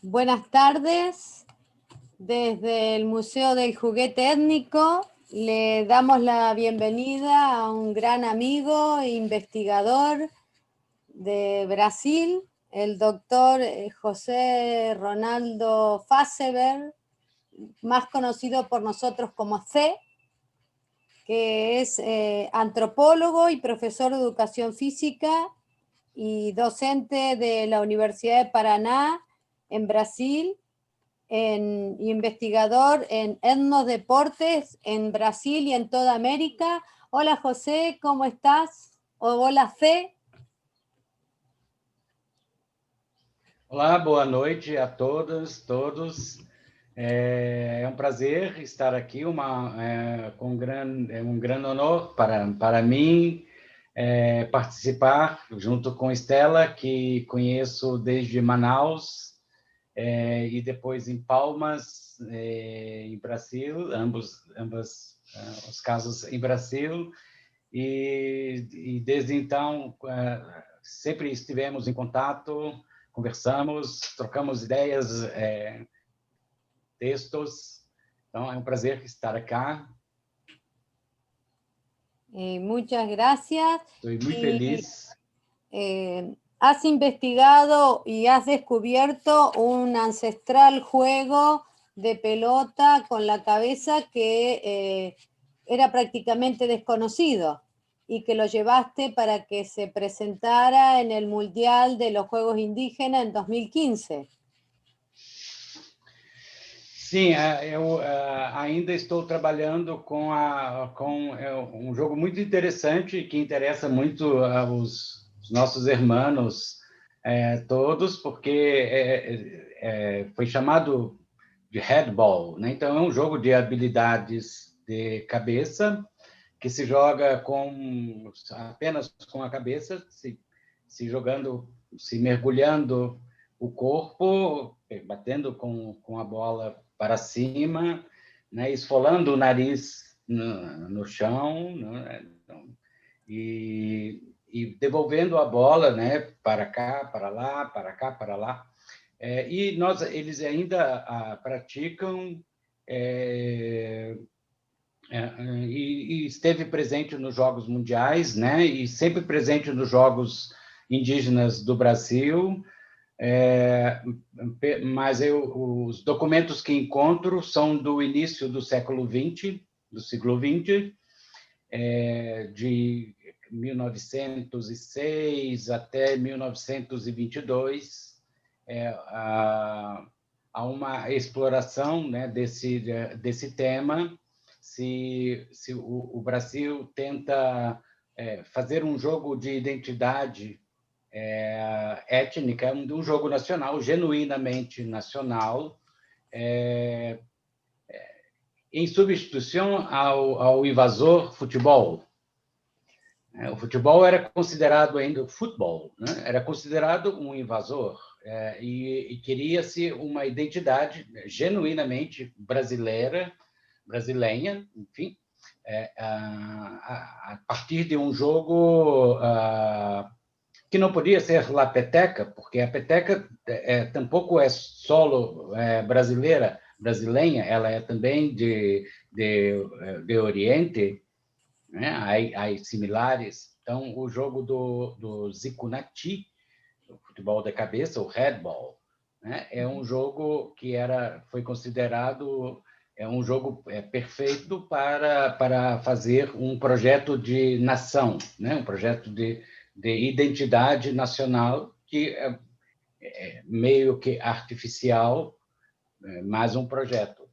Buenas tardes. Desde el Museo del Juguete Étnico le damos la bienvenida a un gran amigo e investigador de Brasil, el doctor José Ronaldo Fasseber, más conocido por nosotros como C, que es antropólogo y profesor de educación física y docente de la Universidad de Paraná en Brasil, investigador en etnodeportes en Brasil y en toda América. Hola José, ¿cómo estás? Hola Fê. Olá, boa noite a todas, todos. É um prazer estar aqui, com um grande honor para mim participar junto com Estela, que conheço desde Manaus e depois em Palmas, em Brasil, ambos os casos em Brasil. E desde então sempre estivemos em contato, conversamos, trocamos ideias, textos. Então, é um prazer estar acá. Muchas gracias. Estou muito feliz. Has investigado y has descubierto un ancestral juego de pelota con la cabeza que era prácticamente desconocido y que lo llevaste para que se presentara en el Mundial de los Juegos Indígenas en 2015. Sim, eu ainda estou trabalhando com um jogo muito interessante que interessa muito aos nossos irmãos todos, porque foi chamado de headball, né? Então, é um jogo de habilidades de cabeça que se joga apenas com a cabeça, se jogando, se mergulhando o corpo, batendo com a bola para cima, né, esfolando o nariz no chão, né, e devolvendo a bola, né, para cá, para lá, para cá, para lá. Eles ainda praticam e esteve presente nos Jogos Mundiais, né, e sempre presente nos Jogos Indígenas do Brasil. Mas os documentos que encontro são do início do século XX, do século XX, de 1906 até 1922. Há uma exploração, né, desse tema, se o Brasil tenta fazer um jogo de identidade étnica, um jogo nacional, genuinamente nacional, em substituição ao invasor futebol. O futebol era considerado ainda futebol, né? Era considerado um invasor, e queria-se uma identidade genuinamente brasileira, brasileira, enfim, a partir de um jogo que não podia ser la peteca, porque a peteca tampouco é solo brasileira, ela é também de Oriente, né? Há similares. Então, o jogo do Zicunati, o futebol de cabeça, o headball, né? É um jogo que foi considerado um jogo perfeito para fazer um projeto de nação, né? Um projeto de identidade nacional, que é meio que artificial, mas um projeto.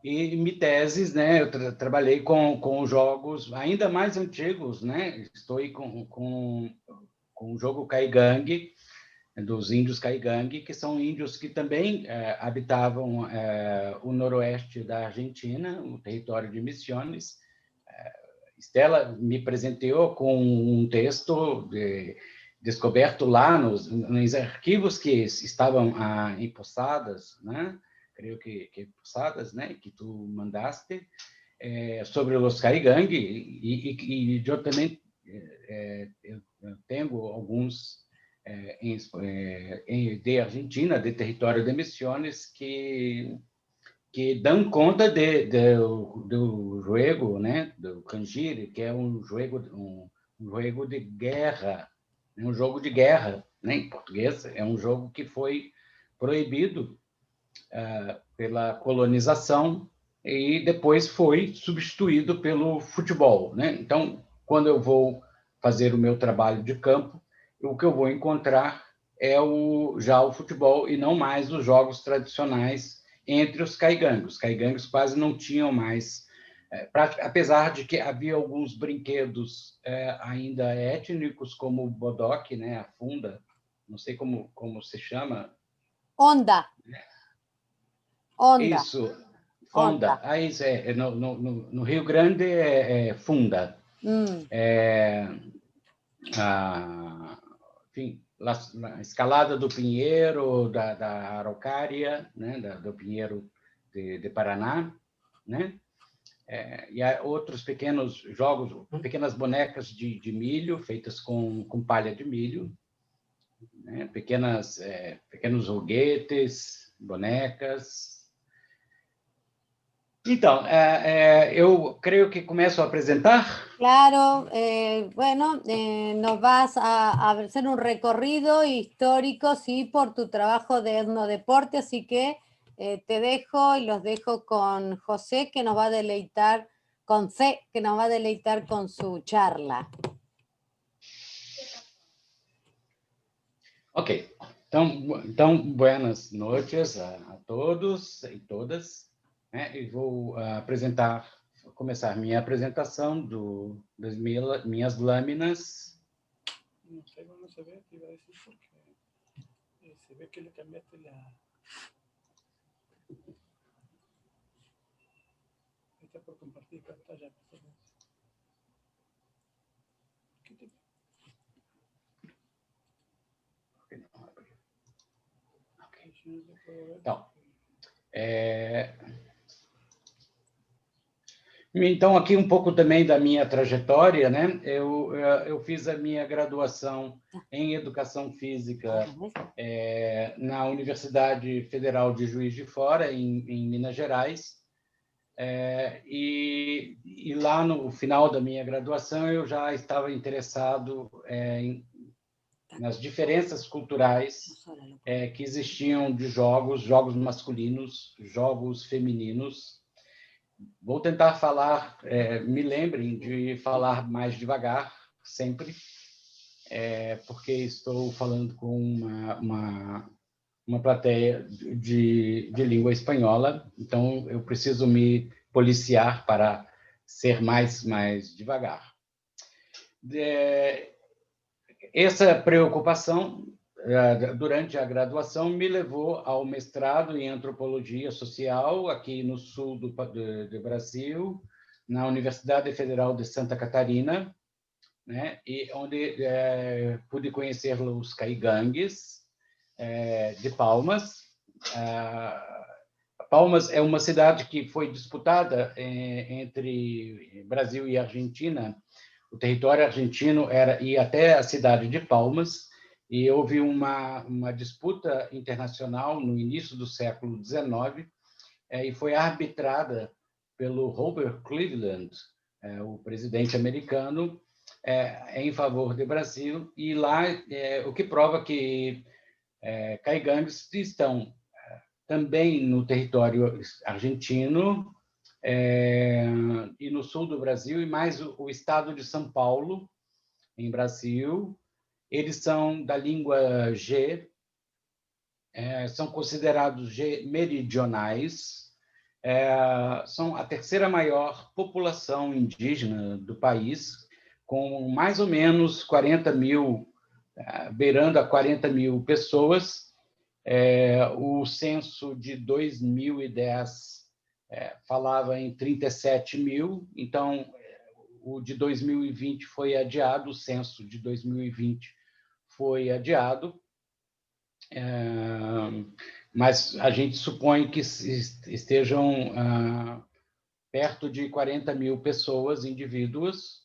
E em teses, né, eu trabalhei com jogos ainda mais antigos, né? Estou com o jogo Caigangue, dos índios Caigangue, que são índios que também habitavam o noroeste da Argentina, o território de Misiones. Estela me presenteou com um texto descoberto lá nos arquivos que estavam em Posadas, né? Creio que Posadas, né? Que tu mandaste, sobre os Caigangue, e eu também eu tenho alguns de Argentina, de território de Misiones, que dão conta do jogo, né, do canjire, que é um jogo de guerra, um jogo de guerra, né, em português, é um jogo que foi proibido pela colonização e depois foi substituído pelo futebol, né? Então, quando eu vou fazer o meu trabalho de campo, o que eu vou encontrar é já o futebol e não mais os jogos tradicionais entre os caigangos. Os caigangos quase não tinham mais, apesar de que havia alguns brinquedos ainda étnicos, como o bodoque, né, a funda, não sei como se chama. Onda. Isso, fonda. Isso no Rio Grande é funda. Enfim, a escalada do Pinheiro, da Araucária, né, do Pinheiro de Paraná, né? E há outros pequenos jogos, pequenas bonecas de milho feitas com palha de milho, né? Pequenos joguetes, bonecas. Então, eu creio que começo a apresentar. Claro, bueno, nos vas a hacer un recorrido histórico, sí, por tu trabajo de etnodeporte, así que te dejo y los dejo con José, que nos va a deleitar, con C, que nos va a deleitar con su charla. Ok, então buenas noites a todos e todas. E vou começar minha apresentação das minhas lâminas. No sé cómo se ve, te iba a decir porque se ve que le cambiaste la... Está por compartir pantalla. ¿Qué te... Okay. Então, aqui um pouco também da minha trajetória, né? Eu fiz a minha graduação em Educação Física na Universidade Federal de Juiz de Fora, em Minas Gerais. E lá, no final da minha graduação, eu já estava interessado nas diferenças culturais que existiam de jogos masculinos, jogos femininos. Vou tentar falar, me lembrem de falar mais devagar, sempre, porque estou falando com uma plateia de língua espanhola, então eu preciso me policiar para ser mais devagar. Essa preocupação durante a graduação me levou ao mestrado em antropologia social aqui no sul do Brasil, na Universidade Federal de Santa Catarina, né? E onde pude conhecer os caigangues de Palmas. Palmas é uma cidade que foi disputada entre Brasil e Argentina. O território argentino ia até a cidade de Palmas, e houve uma disputa internacional no início do século XIX, e foi arbitrada pelo Robert Cleveland, o presidente americano, em favor do Brasil, e lá o que prova que caigangues estão também no território argentino, e no sul do Brasil, e mais o estado de São Paulo, em Brasil. Eles são da língua G, são considerados G meridionais, são a terceira maior população indígena do país, com mais ou menos 40 mil, beirando a 40 mil pessoas. O censo de 2010 falava em 37 mil, então o de 2020 foi adiado, o censo de 2020 foi adiado, mas a gente supõe que estejam perto de 40 mil pessoas, indivíduos.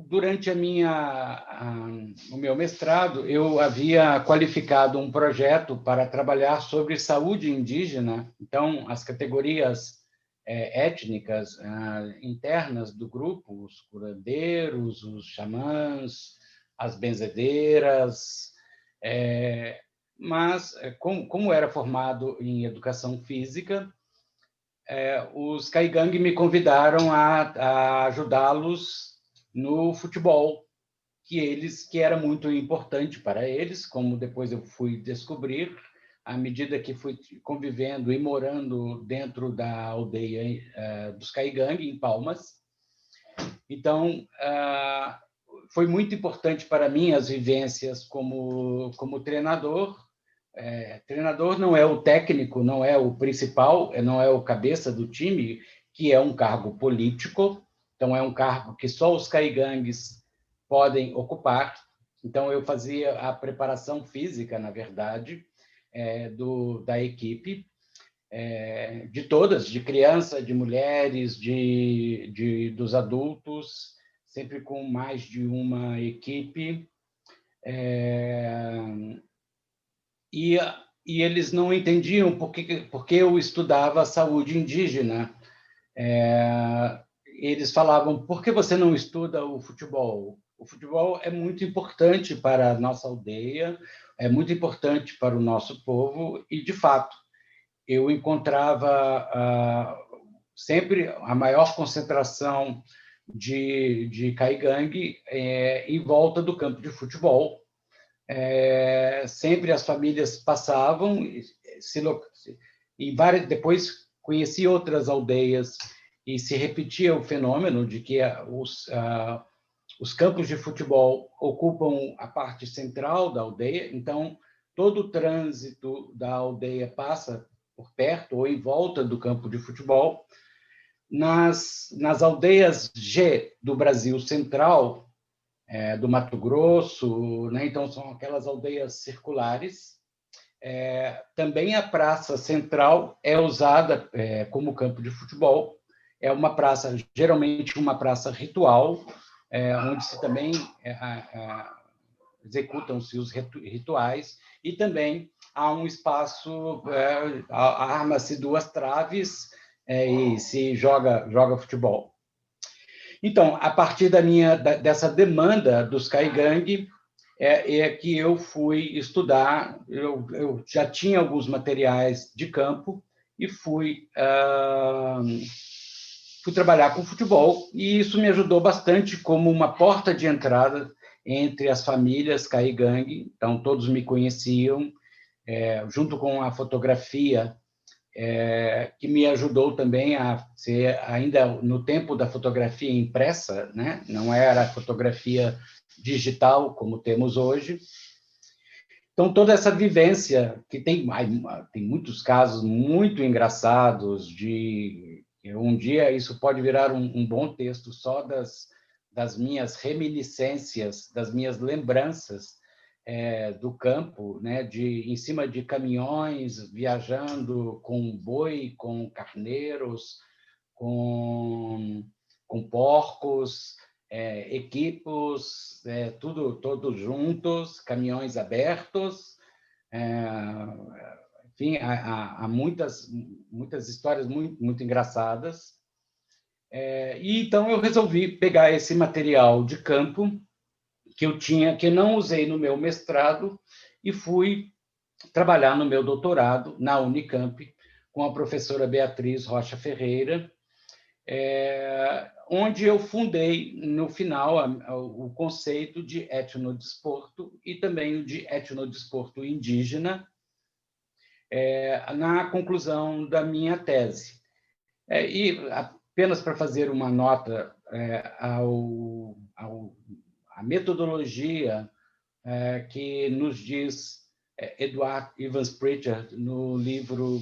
Durante o meu mestrado, eu havia qualificado um projeto para trabalhar sobre saúde indígena. Então, as categorias étnicas internas do grupo, os curandeiros, os xamãs, as benzedeiras, mas, como era formado em educação física, os Caigangue me convidaram a ajudá-los no futebol, que era muito importante para eles, como depois eu fui descobrir, à medida que fui convivendo e morando dentro da aldeia dos Caigangue, em Palmas. Então, foi muito importante para mim as vivências como treinador. Treinador não é o técnico, não é o principal, não é o cabeça do time, que é um cargo político, então é um cargo que só os caigangues podem ocupar. Então, eu fazia a preparação física, na verdade, da equipe, de todas, de criança, de mulheres, dos adultos, sempre com mais de uma equipe. E eles não entendiam por que eu estudava saúde indígena. Eles falavam: por que você não estuda o futebol? O futebol é muito importante para a nossa aldeia, é muito importante para o nosso povo, e, de fato, eu encontrava sempre a maior concentração de caigangue em volta do campo de futebol. Sempre as famílias passavam, depois conheci outras aldeias e se repetia o fenômeno de que os campos de futebol ocupam a parte central da aldeia, então todo o trânsito da aldeia passa por perto ou em volta do campo de futebol. Nas aldeias G do Brasil Central, do Mato Grosso, né? Então são aquelas aldeias circulares. Também a praça central é usada como campo de futebol. É uma praça, geralmente uma praça ritual, onde se também executam-se os rituais, e também há um espaço, arma-se 2 traves e se joga futebol. Então, a partir dessa demanda dos caigangue, que eu fui estudar. Eu já tinha alguns materiais de campo e fui trabalhar com futebol, e isso me ajudou bastante como uma porta de entrada entre as famílias caigangue. Então, todos me conheciam, junto com a fotografia, que me ajudou também a ser, ainda no tempo da fotografia impressa, né? Não era a fotografia digital como temos hoje. Então, toda essa vivência, que tem muitos casos muito engraçados, um dia isso pode virar um bom texto só das minhas reminiscências, das minhas lembranças do campo, né? Em cima de caminhões, viajando com boi, com carneiros, com porcos, equipos, todos juntos, caminhões abertos. Enfim, há muitas histórias muito, muito engraçadas. E então eu resolvi pegar esse material de campo que eu não usei no meu mestrado, e fui trabalhar no meu doutorado na Unicamp com a professora Beatriz Rocha Ferreira, onde eu fundei, no final, o conceito de etnodesporto e também o de etnodesporto indígena, na conclusão da minha tese. E apenas para fazer uma nota a metodologia que nos diz Edward Evans Pritchard no livro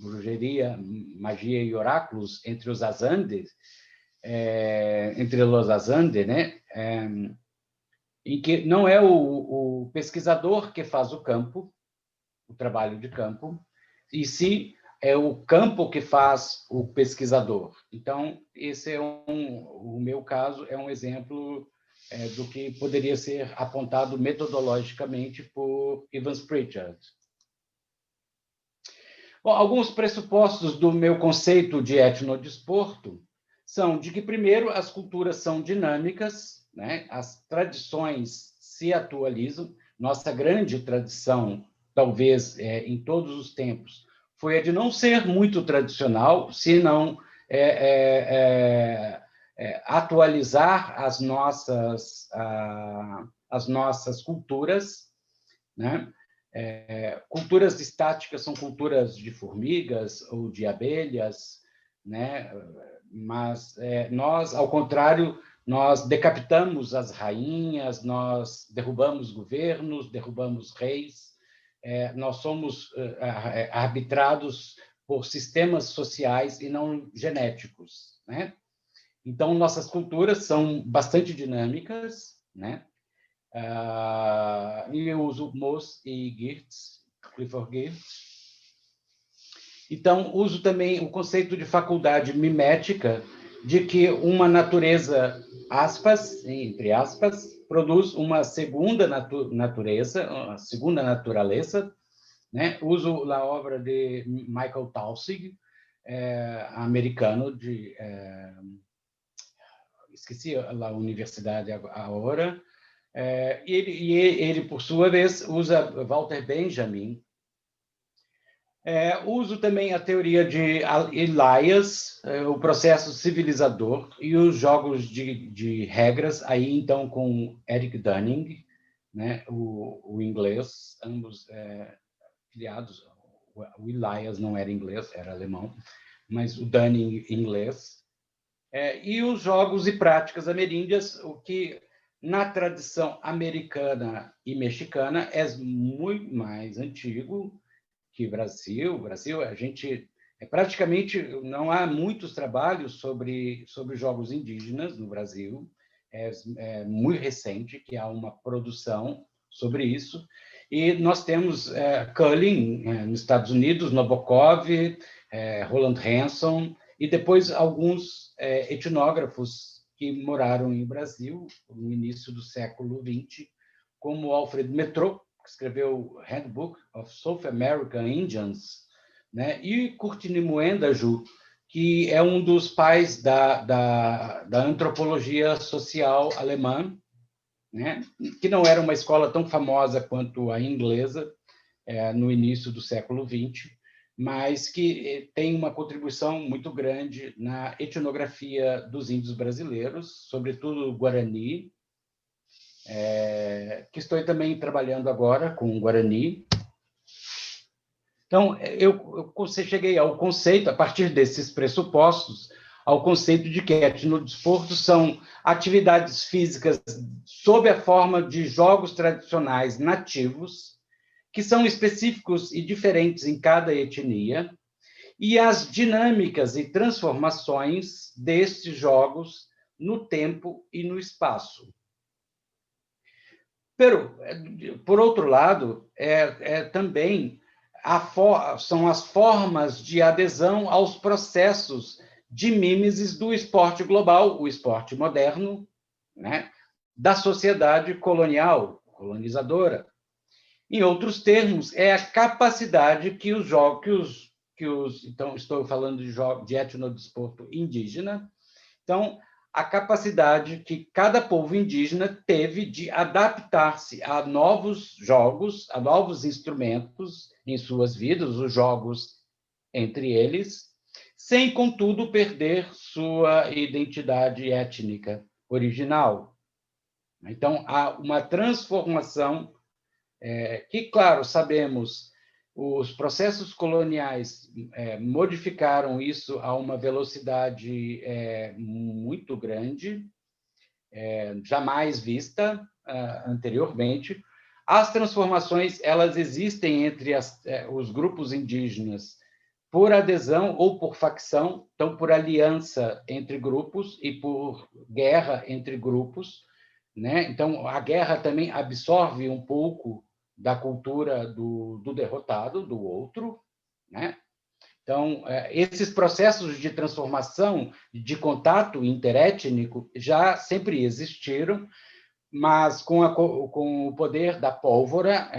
Bruxeria, Magia e Oráculos entre os Azandes, né? Em que não é o pesquisador que faz o campo, o trabalho de campo, e sim é o campo que faz o pesquisador. Então, esse o meu caso é um exemplo do que poderia ser apontado metodologicamente por Evans Pritchard. Bom, alguns pressupostos do meu conceito de etnodesporto são de que, primeiro, as culturas são dinâmicas, né? As tradições se atualizam. Nossa grande tradição, talvez em todos os tempos, foi a de não ser muito tradicional, senão atualizar as nossas culturas, né? Culturas estáticas são culturas de formigas ou de abelhas, né? Mas nós, ao contrário, nós decapitamos as rainhas, nós derrubamos governos, derrubamos reis, nós somos arbitrados por sistemas sociais e não genéticos, né? Então, nossas culturas são bastante dinâmicas, né? E eu uso Moss e Clifford Geertz. Então, uso também o conceito de faculdade mimética, de que uma natureza, aspas, entre aspas, produz uma segunda natureza, uma segunda natureza, né? Uso a obra de Michael Taussig, americano, esqueci a universidade agora, ele, por sua vez, usa Walter Benjamin. Uso também a teoria de Elias, o processo civilizador, e os jogos de regras, aí então com Eric Dunning, né, o inglês, ambos filiados. O Elias não era inglês, era alemão, mas o Dunning inglês. E os jogos e práticas ameríndias, o que na tradição americana e mexicana é muito mais antigo que Brasil. Brasil, a gente praticamente não há muitos trabalhos sobre jogos indígenas no Brasil. É muito recente que há uma produção sobre isso. E nós temos Cullen, nos Estados Unidos, Nabokov, Roland Hanson, e depois alguns etnógrafos que moraram em Brasil no início do século XX, como Alfred Metro, que escreveu Handbook of South American Indians, né? E Curtini Muendaju, que é um dos pais da antropologia social alemã, né? Que não era uma escola tão famosa quanto a inglesa no início do século XX, mas que tem uma contribuição muito grande na etnografia dos índios brasileiros, sobretudo o Guarani, que estou também trabalhando agora com o Guarani. Então, eu cheguei ao conceito, a partir desses pressupostos, ao conceito de que etnodesporto são atividades físicas sob a forma de jogos tradicionais nativos, que são específicos e diferentes em cada etnia, e as dinâmicas e transformações destes jogos no tempo e no espaço. Por outro lado, também são as formas de adesão aos processos de mimesis do esporte global, o esporte moderno, né, da sociedade colonizadora. Em outros termos, é a capacidade que os jogos, então, estou falando de etnodesporto indígena, então, a capacidade que cada povo indígena teve de adaptar-se a novos jogos, a novos instrumentos em suas vidas, os jogos entre eles, sem, contudo, perder sua identidade étnica original. Então, há uma transformação que, claro, sabemos, os processos coloniais modificaram isso a uma velocidade muito grande, jamais vista anteriormente. As transformações, elas existem entre os grupos indígenas por adesão ou por facção, então por aliança entre grupos e por guerra entre grupos, né? Então, a guerra também absorve um pouco da cultura do derrotado, do outro, né? Então, esses processos de transformação, de contato interétnico, já sempre existiram, mas com o poder da pólvora,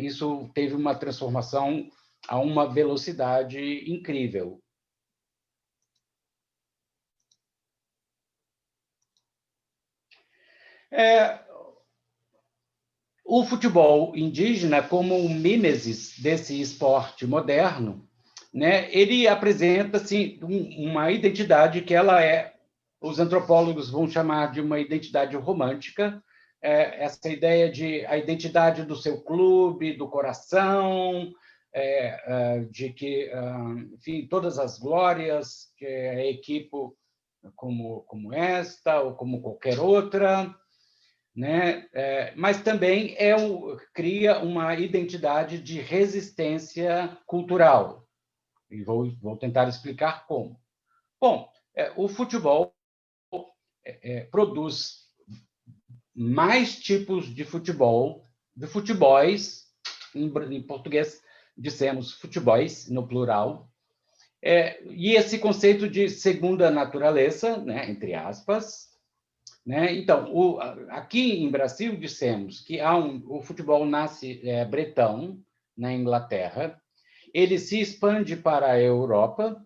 isso teve uma transformação a uma velocidade incrível. O futebol indígena, como um mimesis desse esporte moderno, né, ele apresenta assim, uma identidade que ela os antropólogos vão chamar de uma identidade romântica, essa ideia de a identidade do seu clube, do coração, de que, enfim, todas as glórias que a equipe como esta ou como qualquer outra, né? Mas também cria uma identidade de resistência cultural. E vou tentar explicar como. Bom, o futebol produz mais tipos de futebols, em português dissemos futebols, no plural, e esse conceito de segunda natureza, né, entre aspas, né? Então, aqui em Brasil dissemos que o futebol nasce bretão, na Inglaterra, ele se expande para a Europa,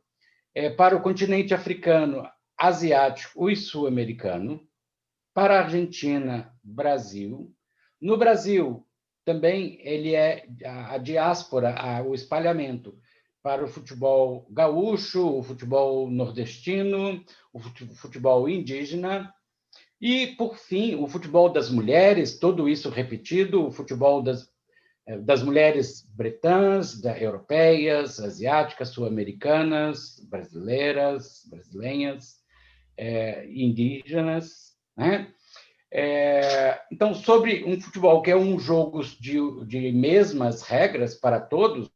para o continente africano, asiático e sul-americano, para a Argentina, Brasil. No Brasil, também ele a diáspora, o espalhamento para o futebol gaúcho, o futebol nordestino, o futebol indígena, e, por fim, o futebol das mulheres, tudo isso repetido, o futebol das mulheres bretãs, europeias, asiáticas, sul-americanas, brasileiras, indígenas, né? Então, sobre um futebol que é um jogo de mesmas regras para todos,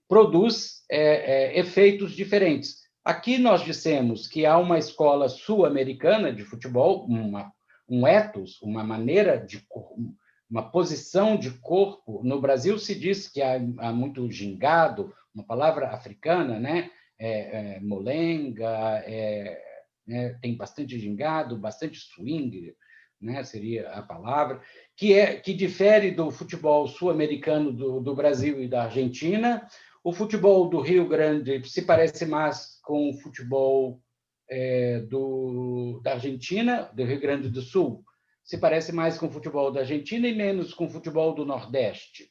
produz efeitos diferentes. Aqui nós dissemos que há uma escola sul-americana de futebol, um ethos, uma maneira uma posição de corpo. No Brasil se diz que há muito gingado, uma palavra africana, né? Molenga, né? Tem bastante gingado, bastante swing, né? Seria a palavra, que difere do futebol sul-americano do Brasil e da Argentina. O futebol do Rio Grande se parece mais com o futebol da Argentina, do Rio Grande do Sul. Se parece mais com o futebol da Argentina e menos com o futebol do Nordeste,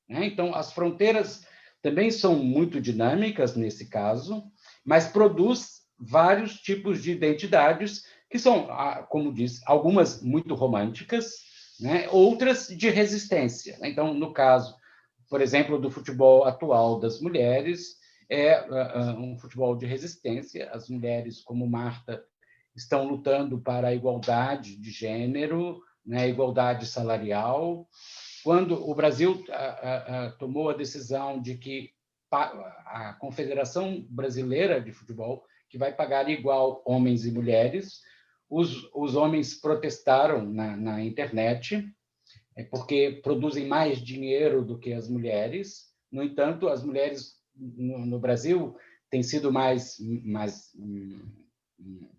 né? Então, as fronteiras também são muito dinâmicas nesse caso, mas produz vários tipos de identidades que são, como diz, algumas muito românticas, né? Outras de resistência. Então, no caso, por exemplo, do futebol atual das mulheres, um futebol de resistência. As mulheres, como Marta, estão lutando para a igualdade de gênero, né, igualdade salarial. Quando o Brasil tomou a decisão de que a Confederação Brasileira de Futebol, que vai pagar igual homens e mulheres, os homens protestaram na internet, porque produzem mais dinheiro do que as mulheres. No entanto, as mulheres no Brasil têm sido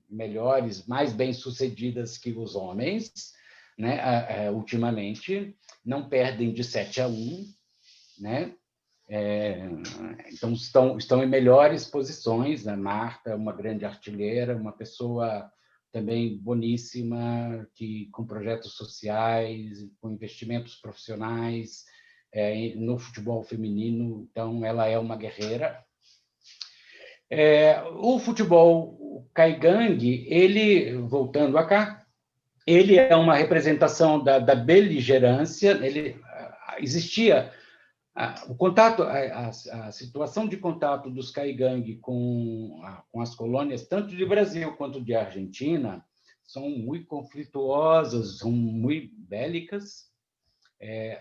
melhores, mais bem-sucedidas que os homens, né? Ultimamente, não perdem de 7-1, né? Então, estão em melhores posições. Né? Marta, uma grande artilheira, uma pessoa também boníssima, com projetos sociais, com investimentos profissionais no futebol feminino. Então, ela é uma guerreira. O futebol caigangue, ele, voltando a cá, ele é uma representação da beligerância. Existia o contato, a situação de contato dos caigangue com as colônias, tanto de Brasil quanto de Argentina, são muito conflituosas, são muito bélicas.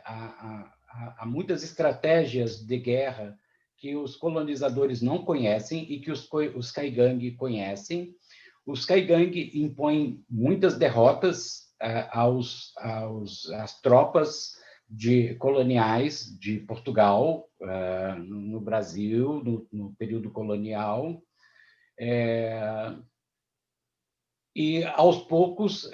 Há muitas estratégias de guerra que os colonizadores não conhecem e que os caigangue conhecem. Os caigangue impõem muitas derrotas às tropas coloniais de Portugal no Brasil, no período colonial. E, aos poucos,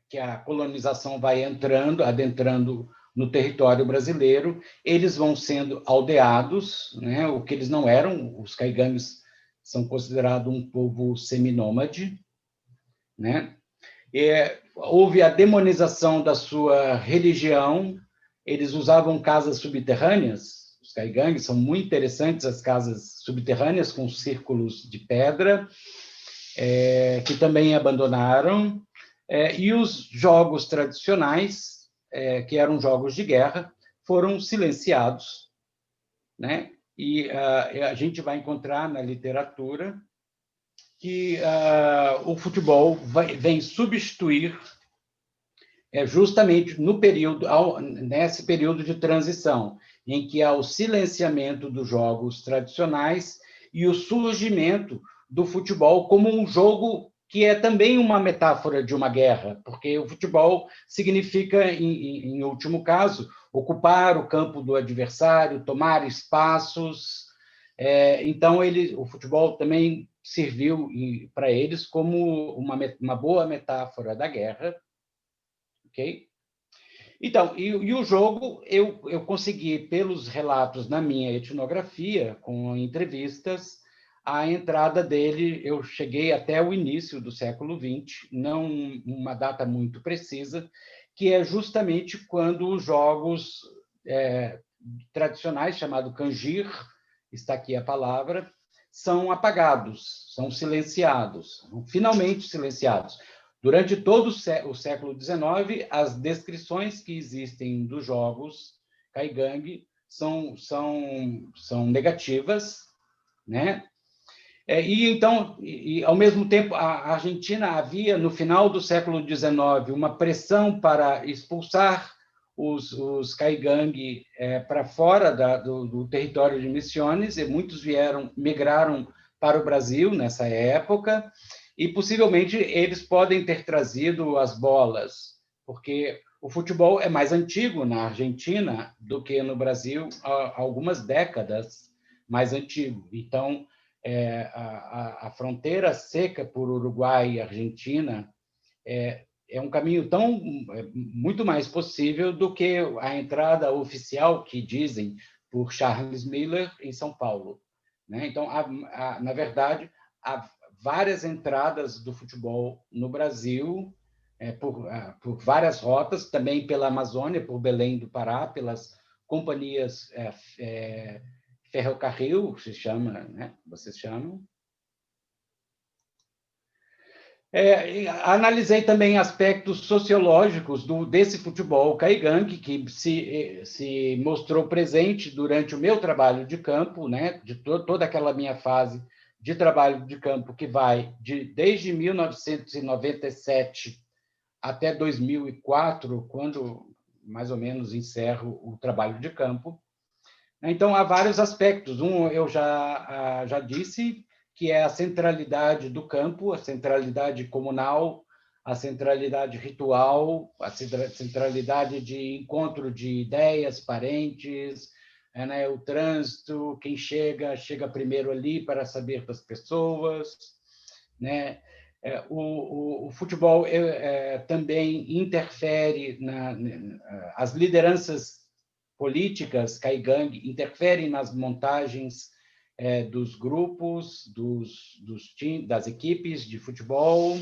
que a colonização vai adentrando no território brasileiro, eles vão sendo aldeados, né? O que eles não eram. Os caigangues são considerados um povo seminômade, né? Houve a demonização da sua religião, eles usavam casas subterrâneas. Os caigangues são muito interessantes, as casas subterrâneas com círculos de pedra, que também abandonaram, e os jogos tradicionais, que eram jogos de guerra, foram silenciados, né? E a gente vai encontrar na literatura que o futebol vem substituir justamente nesse período de transição, em que há o silenciamento dos jogos tradicionais e o surgimento do futebol como um jogo que é também uma metáfora de uma guerra, porque o futebol significa, em último caso, ocupar o campo do adversário, tomar espaços. Então, o futebol também serviu para eles como uma boa metáfora da guerra. Ok? Então, e o jogo, eu consegui, pelos relatos na minha etnografia, com entrevistas, a entrada dele, eu cheguei até o início do século XX, não uma data muito precisa, que é justamente quando os jogos tradicionais, chamado canjir, está aqui a palavra, são apagados, são silenciados, finalmente silenciados. Durante todo o século XIX, as descrições que existem dos jogos caigangue são negativas, né? Então, ao mesmo tempo, a Argentina havia, no final do século XIX, uma pressão para expulsar os caigangue para fora do território de Misiones, e muitos migraram para o Brasil nessa época, e possivelmente eles podem ter trazido as bolas, porque o futebol é mais antigo na Argentina do que no Brasil, há algumas décadas mais antigo. Então, a fronteira seca por Uruguai e Argentina é um caminho muito mais possível do que a entrada oficial que dizem por Charles Miller em São Paulo, né? Então, na verdade, há várias entradas do futebol no Brasil, por várias rotas, também pela Amazônia, por Belém do Pará, pelas companhias ferrocarril, se chama, né? Vocês chamam. Analisei também aspectos sociológicos desse futebol caigangue, que se mostrou presente durante o meu trabalho de campo, né? De toda aquela minha fase de trabalho de campo que vai desde 1997 até 2004, quando mais ou menos encerro o trabalho de campo. Então, há vários aspectos. Eu já disse, que é a centralidade do campo, a centralidade comunal, a centralidade ritual, a centralidade de encontro de ideias, parentes, né? O trânsito, quem chega primeiro ali para saber das pessoas, né? O futebol também interfere as lideranças políticas caigangue interferem nas montagens dos grupos, das equipes de futebol,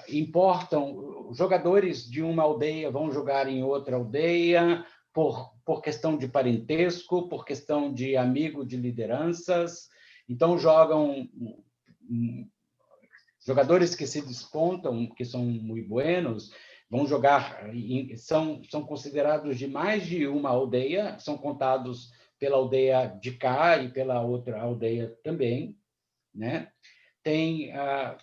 importam jogadores de uma aldeia vão jogar em outra aldeia por questão de parentesco, por questão de amigo de lideranças. Então jogam jogadores que se despontam, que são muito buenos, vão jogar, são considerados de mais de uma aldeia, são contados pela aldeia de cá e pela outra aldeia também, né? Tem a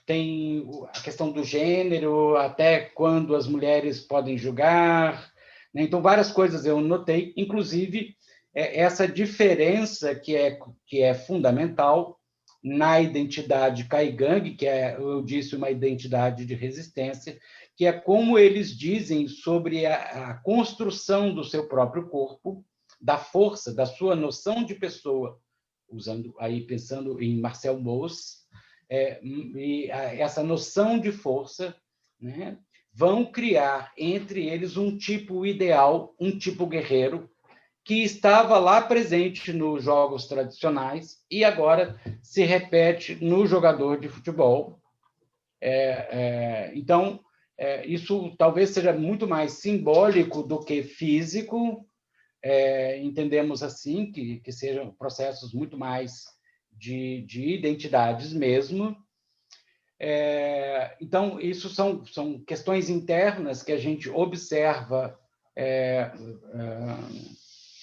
questão do gênero, até quando as mulheres podem jogar, né? Então, várias coisas eu notei, inclusive essa diferença que é fundamental na identidade caigangue, que eu disse, uma identidade de resistência, que é como eles dizem sobre a construção do seu próprio corpo, da força, da sua noção de pessoa, pensando em Marcel Mauss, essa noção de força, né, vão criar entre eles um tipo ideal, um tipo guerreiro, que estava lá presente nos jogos tradicionais e agora se repete no jogador de futebol. Então, isso talvez seja muito mais simbólico do que físico. Entendemos assim que sejam processos muito mais de identidades mesmo. Então, isso são questões internas que a gente observa,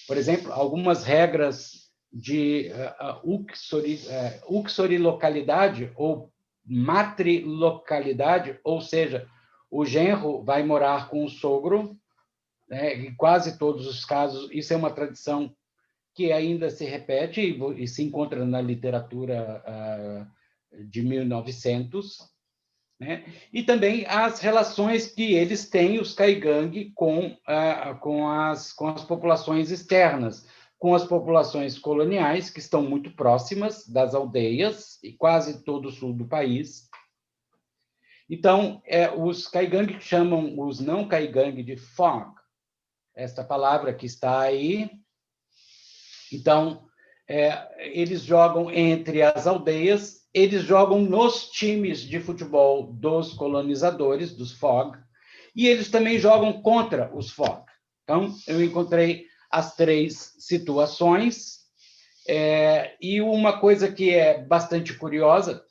por exemplo, algumas regras de uxorilocalidade ou matrilocalidade, ou seja, o genro vai morar com o sogro, né? Em quase todos os casos, isso é uma tradição que ainda se repete e se encontra na literatura de 1900, né? E também as relações que eles têm, os Kaigang, com as populações externas, com as populações coloniais, que estão muito próximas das aldeias, e quase todo o sul do país. Então, os Kaigang chamam os não Kaigang de Fog, esta palavra que está aí. Então, eles jogam entre as aldeias, eles jogam nos times de futebol dos colonizadores, dos Fog, e eles também jogam contra os Fog. Então, eu encontrei as três situações, e uma coisa que é bastante curiosa,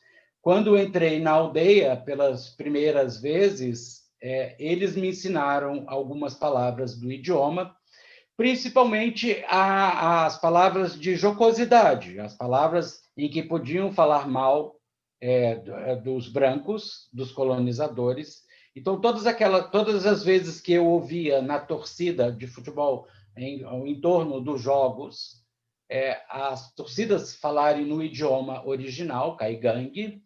quando entrei na aldeia pelas primeiras vezes, eles me ensinaram algumas palavras do idioma, principalmente as palavras de jocosidade, as palavras em que podiam falar mal dos brancos, dos colonizadores. Então, todas as vezes que eu ouvia na torcida de futebol em torno dos jogos, as torcidas falarem no idioma original, Kaigang,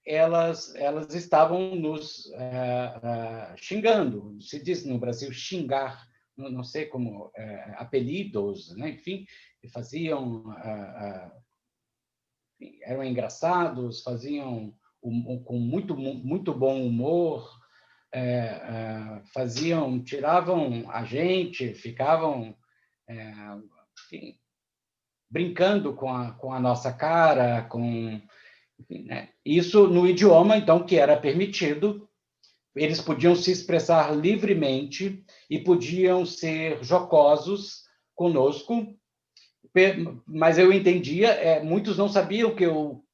elas estavam nos xingando. Se diz no Brasil xingar, não sei como, apelidos, né? Enfim, faziam, eram engraçados, faziam com muito bom humor, tiravam a gente, ficavam, enfim, brincando com a nossa cara, enfim, né? Isso no idioma, então, que era permitido. Eles podiam se expressar livremente e podiam ser jocosos conosco, mas eu entendia, muitos não sabiam que eu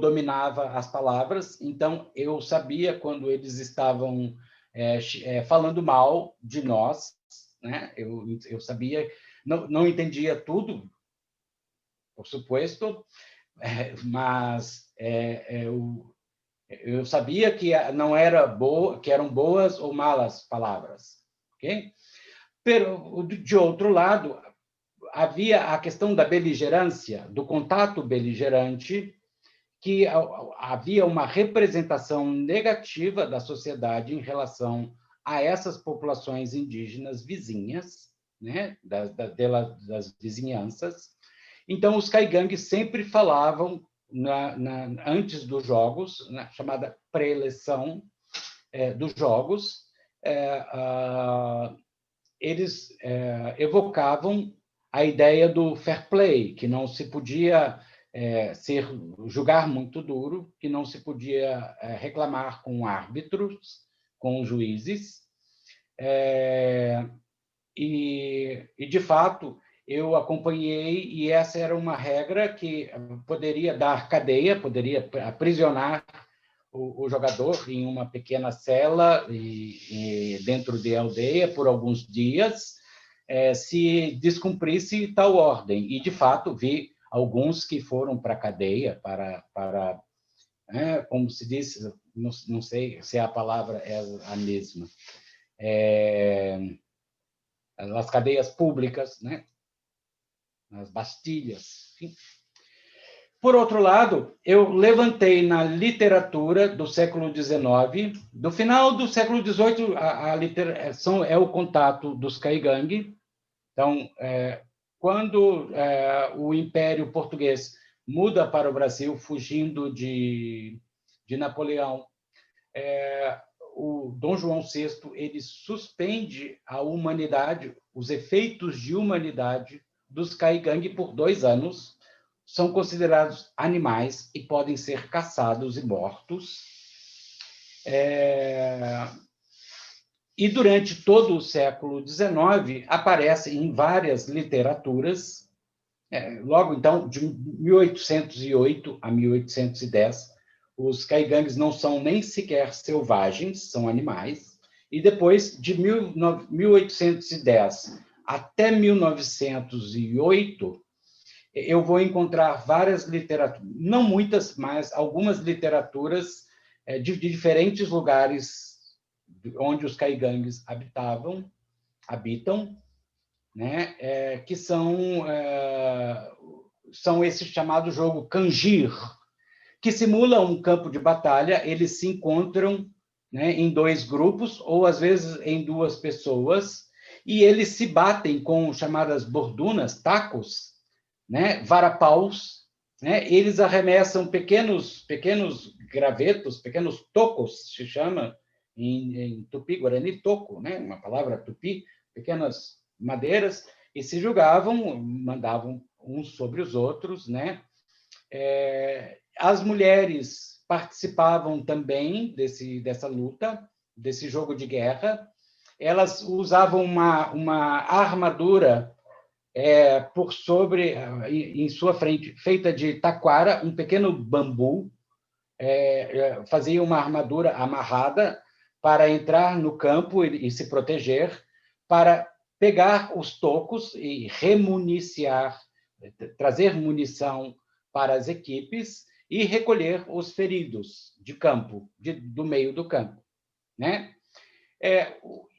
dominava as palavras, então eu sabia quando eles estavam falando mal de nós, né? Eu sabia, não entendia tudo, por supuesto, mas eu sabia que não era que eram boas ou malas palavras, ok? De outro lado, havia a questão da beligerância, do contato beligerante, que havia uma representação negativa da sociedade em relação a essas populações indígenas vizinhas, né, das vizinhanças. Então, os Kaigang sempre falavam antes dos jogos, na chamada pré-eleição dos jogos, eles evocavam a ideia do fair play, que não se podia julgar muito duro, que não se podia reclamar com árbitros, com juízes, e de fato, eu acompanhei, e essa era uma regra que poderia dar cadeia, poderia aprisionar o jogador em uma pequena cela e dentro de aldeia por alguns dias, se descumprisse tal ordem. E, de fato, vi alguns que foram para a cadeia, como se diz, não sei se a palavra é a mesma, as cadeias públicas, né? Nas bastilhas, enfim. Por outro lado, eu levantei na literatura do século XIX, do final do século XVIII, a literação é o contato dos Caigangue. Então, quando o Império Português muda para o Brasil, fugindo de Napoleão, o Dom João VI ele suspende a humanidade, os efeitos de humanidade dos Caigangue por 2 anos. São considerados animais e podem ser caçados e mortos. E durante todo o século XIX, aparece em várias literaturas, logo então, de 1808 a 1810, os Caigangues não são nem sequer selvagens, são animais, e depois, de 1810 até 1908, eu vou encontrar várias literaturas, não muitas, mas algumas literaturas de diferentes lugares onde os Caigangues habitam, né? Que são esse chamado jogo Cangir, que simula um campo de batalha. Eles se encontram, né, em 2 grupos, ou às vezes em 2 pessoas, e eles se batem com chamadas bordunas, tacos, né, varapaus, né? Eles arremessam pequenos gravetos, pequenos tocos, se chama em tupi-guarani, toco, né, uma palavra tupi, pequenas madeiras, e se jogavam, mandavam uns sobre os outros, né? As mulheres participavam também dessa luta, desse jogo de guerra. Elas usavam uma armadura por sobre, em sua frente, feita de taquara, um pequeno bambu, fazia uma armadura amarrada para entrar no campo e se proteger, para pegar os tocos e remuniciar, trazer munição para as equipes e recolher os feridos de campo, do meio do campo, né?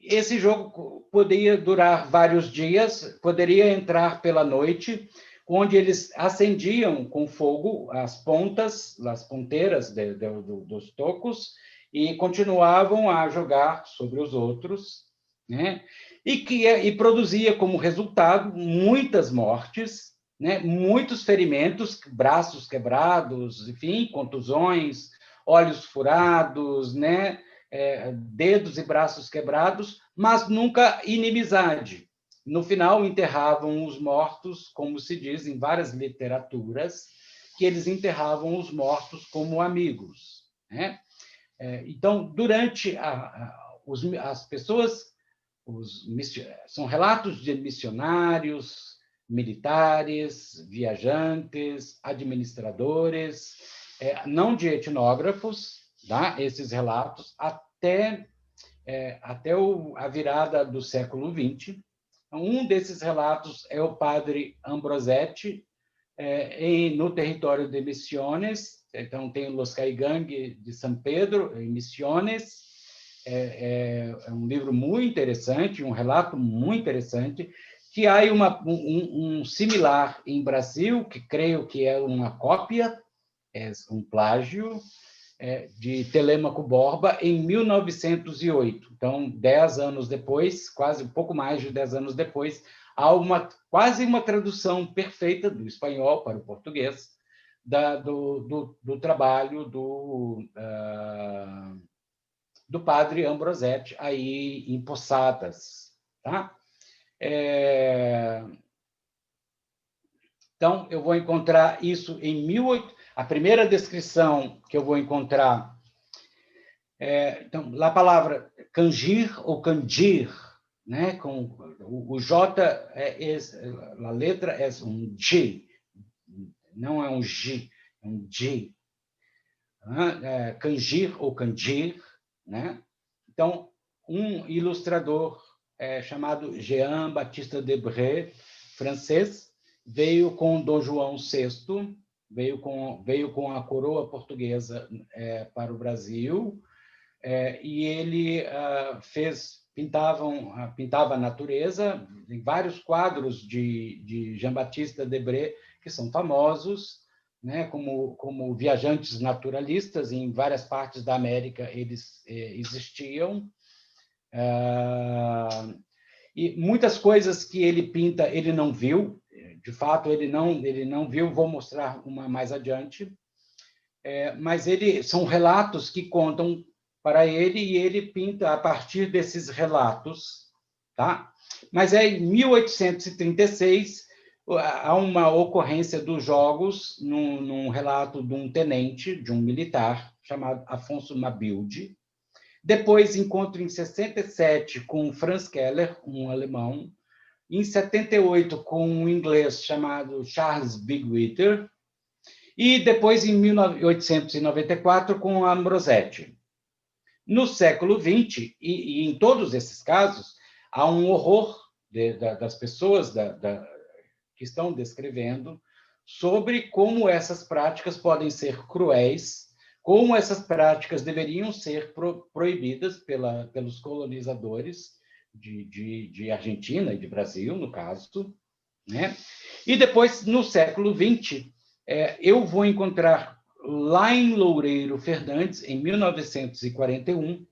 Esse jogo poderia durar vários dias, poderia entrar pela noite, onde eles acendiam com fogo as pontas, as ponteiras dos tocos, e continuavam a jogar sobre os outros, né? E produzia como resultado muitas mortes, né? Muitos ferimentos, braços quebrados, enfim, contusões, olhos furados, né? Dedos e braços quebrados, mas nunca inimizade. No final, enterravam os mortos, como se diz em várias literaturas, que eles enterravam os mortos como amigos, né? Então, durante as pessoas, são relatos de missionários, militares, viajantes, administradores, não de etnógrafos, tá? Esses relatos, até a virada do século XX. Um desses relatos é o padre Ambrosetti, no território de Misiones. Então, tem o Los Caigangue de São Pedro, em Misiones. É um livro muito interessante, um relato muito interessante, que há um similar em Brasil, que creio que é uma cópia, é um plágio, de Telêmaco Borba, em 1908. Então, 10 anos depois, quase um pouco mais de 10 anos depois, há quase uma tradução perfeita do espanhol para o português do trabalho do padre Ambrosetti, aí em Posadas. Tá? Então, eu vou encontrar isso em 1800. A primeira descrição que eu vou encontrar então, a palavra cangir ou candir, né? Com o J, a letra é um G, não é um G, é um G. Cangir ou candir, né? Então, um ilustrador chamado Jean Baptiste Debré, francês, veio com Dom João VI, veio com a coroa portuguesa para o Brasil, e ele pintava a natureza. Tem vários quadros de Jean Baptiste Debré que são famosos, né, como viajantes naturalistas. Em várias partes da América eles existiam. E muitas coisas que ele pinta ele não viu, de fato ele não viu, vou mostrar uma mais adiante, mas são relatos que contam para ele e ele pinta a partir desses relatos, tá? Mas em 1836 há uma ocorrência dos jogos num relato de um tenente, de um militar chamado Afonso Mabilde. Depois encontro em 67 com Franz Keller, um alemão. Em 78 com um inglês chamado Charles Bigwithers. E depois em 1894 com Ambrosetti. No século XX, e em todos esses casos, há um horror das pessoas que estão descrevendo sobre como essas práticas podem ser cruéis, como essas práticas deveriam ser proibidas pelos colonizadores de Argentina e de Brasil, no caso, né? E depois, no século XX, eu vou encontrar lá em Loureiro Fernandes, em 1941,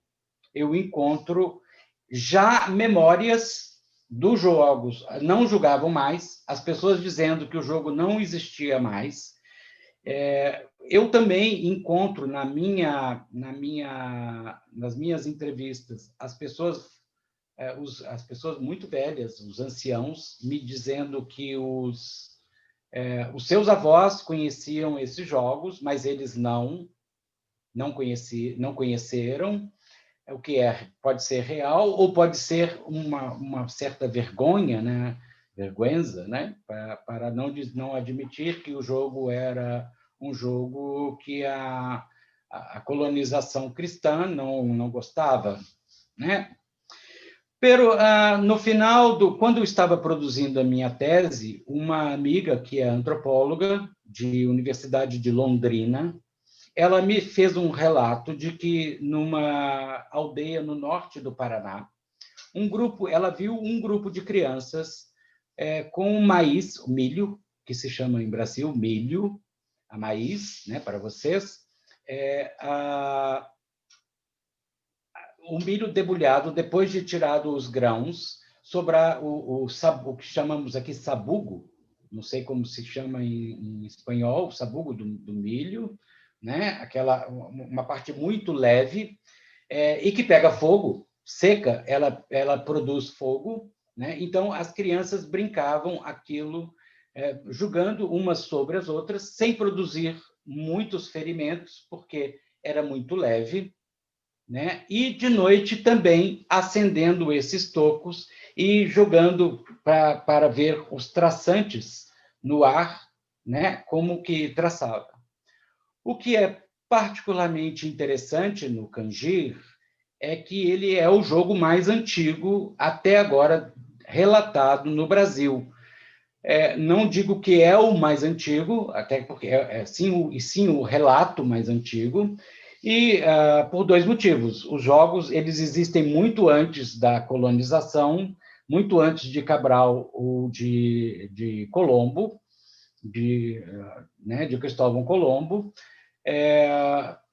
eu encontro já memórias dos jogos. Não jogavam mais, as pessoas dizendo que o jogo não existia mais. Eu também encontro nas minhas entrevistas as pessoas muito velhas, os anciãos, me dizendo que os seus avós conheciam esses jogos, mas eles não conheceram, o que pode ser real ou pode ser uma certa vergonha, né? Vergüenza, né? Para não admitir que o jogo era um jogo que a colonização cristã não gostava, né? Pero, no final, quando eu estava produzindo a minha tese, uma amiga que é antropóloga de Universidade de Londrina, ela me fez um relato de que numa aldeia no norte do Paraná, ela viu um grupo de crianças com maíz, o milho, que se chama em Brasil milho, a maíz, né, para vocês, o milho debulhado, depois de tirado os grãos, sobrar o que chamamos aqui sabugo, não sei como se chama em espanhol, o sabugo do milho, né? Uma parte muito leve, e que pega fogo, seca, ela produz fogo, né? Então, as crianças brincavam aquilo, jogando umas sobre as outras, sem produzir muitos ferimentos, porque era muito leve, né? E de noite também acendendo esses tocos e jogando para ver os traçantes no ar, né? Como que traçava. O que é particularmente interessante no Canjir é que ele é o jogo mais antigo até agora relatado no Brasil. Não digo que é o mais antigo, até porque sim o relato mais antigo, e por dois motivos. Os jogos eles existem muito antes da colonização, muito antes de Cabral ou de Colombo, de Cristóvão Colombo,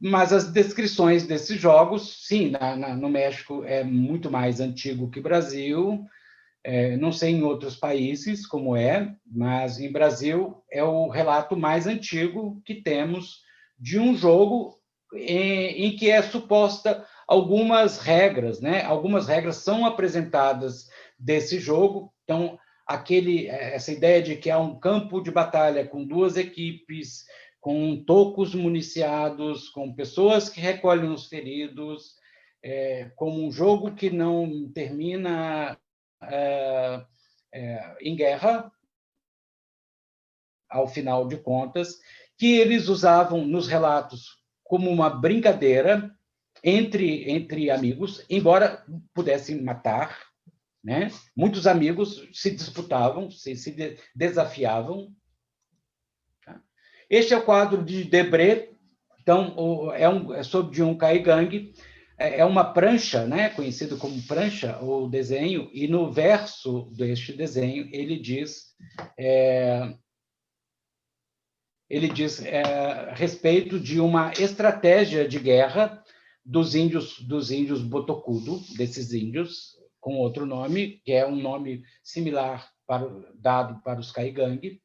mas as descrições desses jogos, sim, no México é muito mais antigo que o Brasil, não sei em outros países como mas em Brasil é o relato mais antigo que temos de um jogo em que é suposta algumas regras, né? Algumas regras são apresentadas desse jogo. Então, essa ideia de que há um campo de batalha com duas equipes, com tocos municiados, com pessoas que recolhem os feridos, como um jogo que não termina em guerra, ao final de contas, que eles usavam nos relatos como uma brincadeira entre amigos, embora pudessem matar, né? Muitos amigos se disputavam, se desafiavam. Este é o quadro de Debré, então é sobre um caigangue, é uma prancha, né? Conhecido como prancha ou desenho, e no verso deste desenho ele diz ele diz a respeito de uma estratégia de guerra dos índios Botocudo, desses índios, com outro nome, que é um nome similar dado para os Caigangue,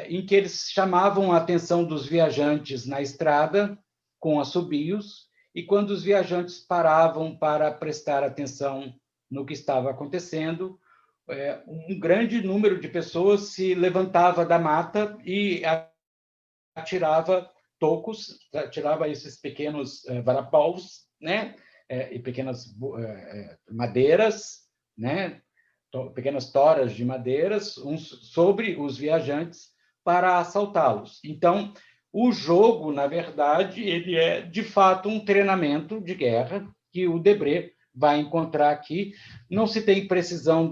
em que eles chamavam a atenção dos viajantes na estrada com assobios, e quando os viajantes paravam para prestar atenção no que estava acontecendo, um grande número de pessoas se levantava da mata e atirava tocos, atirava esses pequenos varapaus, né? E pequenas madeiras, né? Pequenas toras de madeiras sobre os viajantes para assaltá-los. Então, o jogo, na verdade, ele é, de fato, um treinamento de guerra que o Debré vai encontrar aqui. Não se tem precisão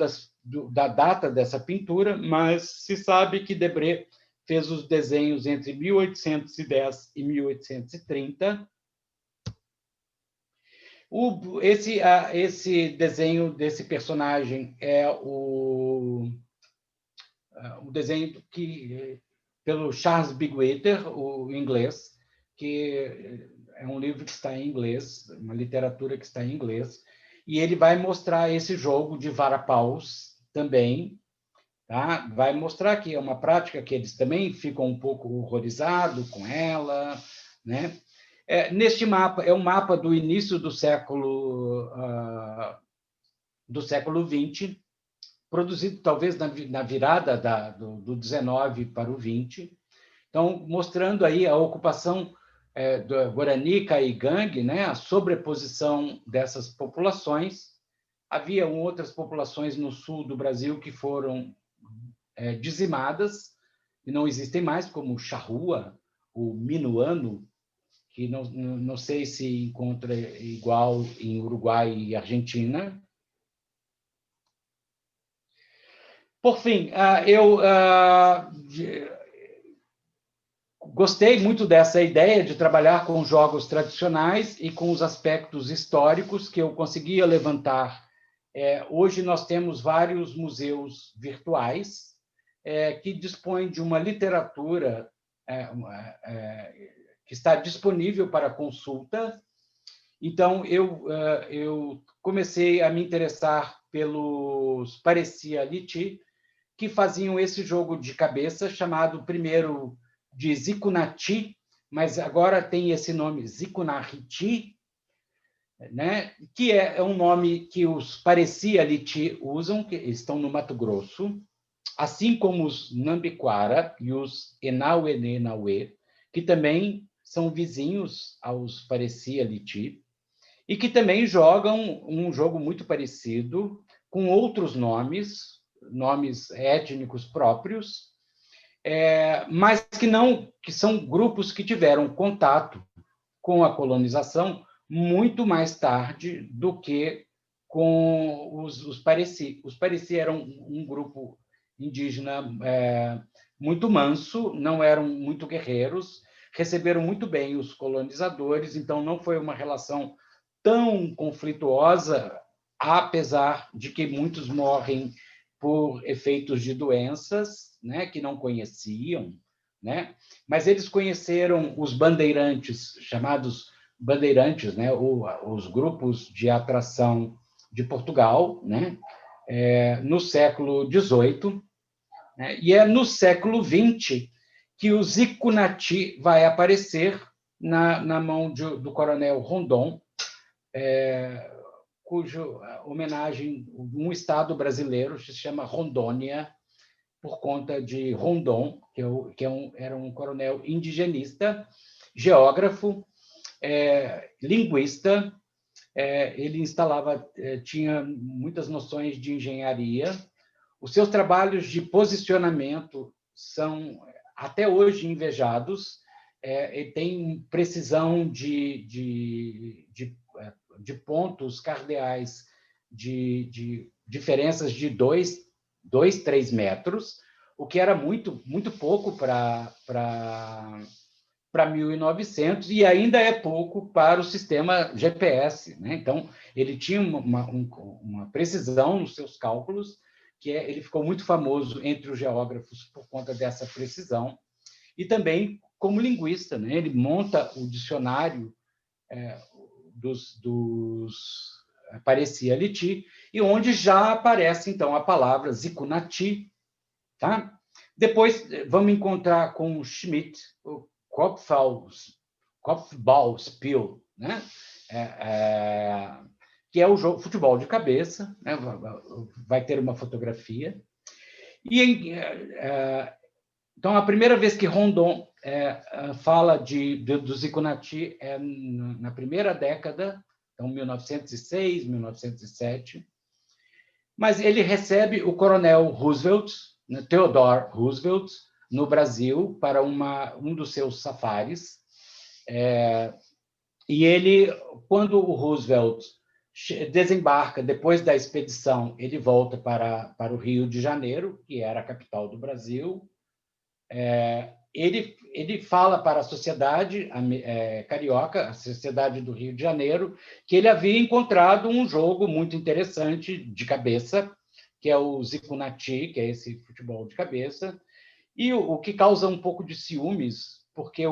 da data dessa pintura, mas se sabe que Debré fez os desenhos entre 1810 e 1830. Esse desenho desse personagem é o desenho pelo Charles Bigwater, o inglês, que é um livro que está em inglês, uma literatura que está em inglês, e ele vai mostrar esse jogo de varapaus também, tá? Vai mostrar que é uma prática que eles também ficam um pouco horrorizados com ela, né? Neste mapa, é um mapa do início do século XX, produzido talvez na virada do 19 para o 20. Então, mostrando aí a ocupação do Guarani, Caigangue, né? A sobreposição dessas populações. Havia outras populações no sul do Brasil que foram dizimadas, e não existem mais, como o charrua, o minuano, que não sei se encontra igual em Uruguai e Argentina. Por fim, eu gostei muito dessa ideia de trabalhar com jogos tradicionais e com os aspectos históricos que eu conseguia levantar. Hoje nós temos vários museus virtuais que dispõem de uma literatura que está disponível para consulta. Então, eu comecei a me interessar pelos Parecia Liti, que faziam esse jogo de cabeça, chamado primeiro de Zikunati, mas agora tem esse nome Zikunariti, né? Que é um nome que os Parecia Liti usam, que estão no Mato Grosso, assim como os Nambiquara e os Enauenenauê, que também são vizinhos aos Parecia Liti, e que também jogam um jogo muito parecido, com outros nomes étnicos próprios, mas que são grupos que tiveram contato com a colonização muito mais tarde do que com os Pareci. Os Pareci eram um grupo indígena muito manso, não eram muito guerreiros, receberam muito bem os colonizadores, então não foi uma relação tão conflituosa, apesar de que muitos morrem por efeitos de doenças, né, que não conheciam, né? Mas eles conheceram os bandeirantes, chamados bandeirantes, né, os grupos de atração de Portugal, né, no século XVIII, né, e é no século XX que o Zikunati vai aparecer na mão do coronel Rondon, cujo homenagem, um estado brasileiro se chama Rondônia, por conta de Rondon, era um coronel indigenista, geógrafo, linguista. Ele tinha muitas noções de engenharia. Os seus trabalhos de posicionamento são até hoje invejados. Ele tem precisão de pontos cardeais de diferenças de 3 metros, o que era muito pouco para 1900 e ainda é pouco para o sistema GPS, né? Então, ele tinha uma precisão nos seus cálculos, ele ficou muito famoso entre os geógrafos por conta dessa precisão. e também como linguista, né? Ele monta o dicionário dos Parecia Liti, e onde já aparece, então, a palavra Zikunati, tá? Depois vamos encontrar com o Schmidt, o Kopfballspiel, né? Que é o jogo futebol de cabeça, né? Vai ter uma fotografia. Então, a primeira vez que Rondon fala do Zikunati é na primeira década, então 1906, 1907, mas ele recebe o coronel Roosevelt, né, Theodore Roosevelt, no Brasil, para um dos seus safaris. E ele, quando o Roosevelt desembarca, depois da expedição, ele volta para o Rio de Janeiro, que era a capital do Brasil. Ele fala para a sociedade carioca, a sociedade do Rio de Janeiro, que ele havia encontrado um jogo muito interessante de cabeça, que é o Zikunati, que é esse futebol de cabeça, e o que causa um pouco de ciúmes, porque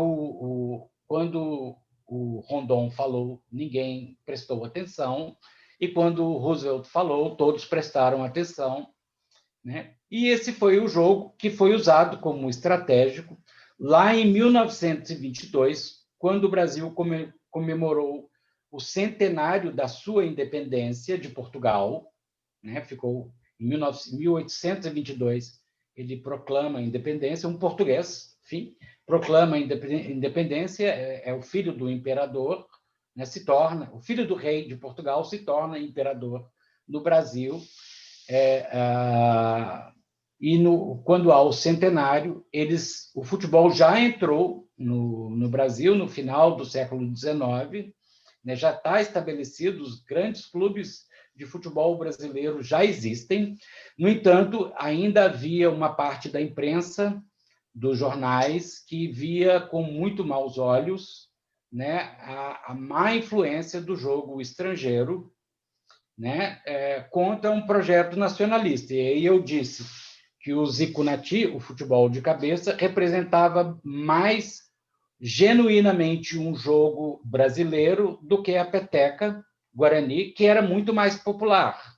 quando o Rondon falou, ninguém prestou atenção, e quando o Roosevelt falou, todos prestaram atenção, né? E esse foi o jogo que foi usado como estratégico lá em 1922, quando o Brasil comemorou o centenário da sua independência de Portugal, né? Ficou em 1822, ele proclama a independência, um português, enfim, proclama a independência, é o filho do imperador, né? O filho do rei de Portugal se torna imperador no Brasil. Quando há o centenário, o futebol já entrou no Brasil no final do século XIX, né? Já está estabelecido, os grandes clubes de futebol brasileiro já existem. No entanto, ainda havia uma parte da imprensa, dos jornais, que via com muito maus olhos, né, a má influência do jogo estrangeiro, né, contra um projeto nacionalista. E aí eu disse que o Zikunati, o futebol de cabeça, representava mais genuinamente um jogo brasileiro do que a peteca Guarani, que era muito mais popular.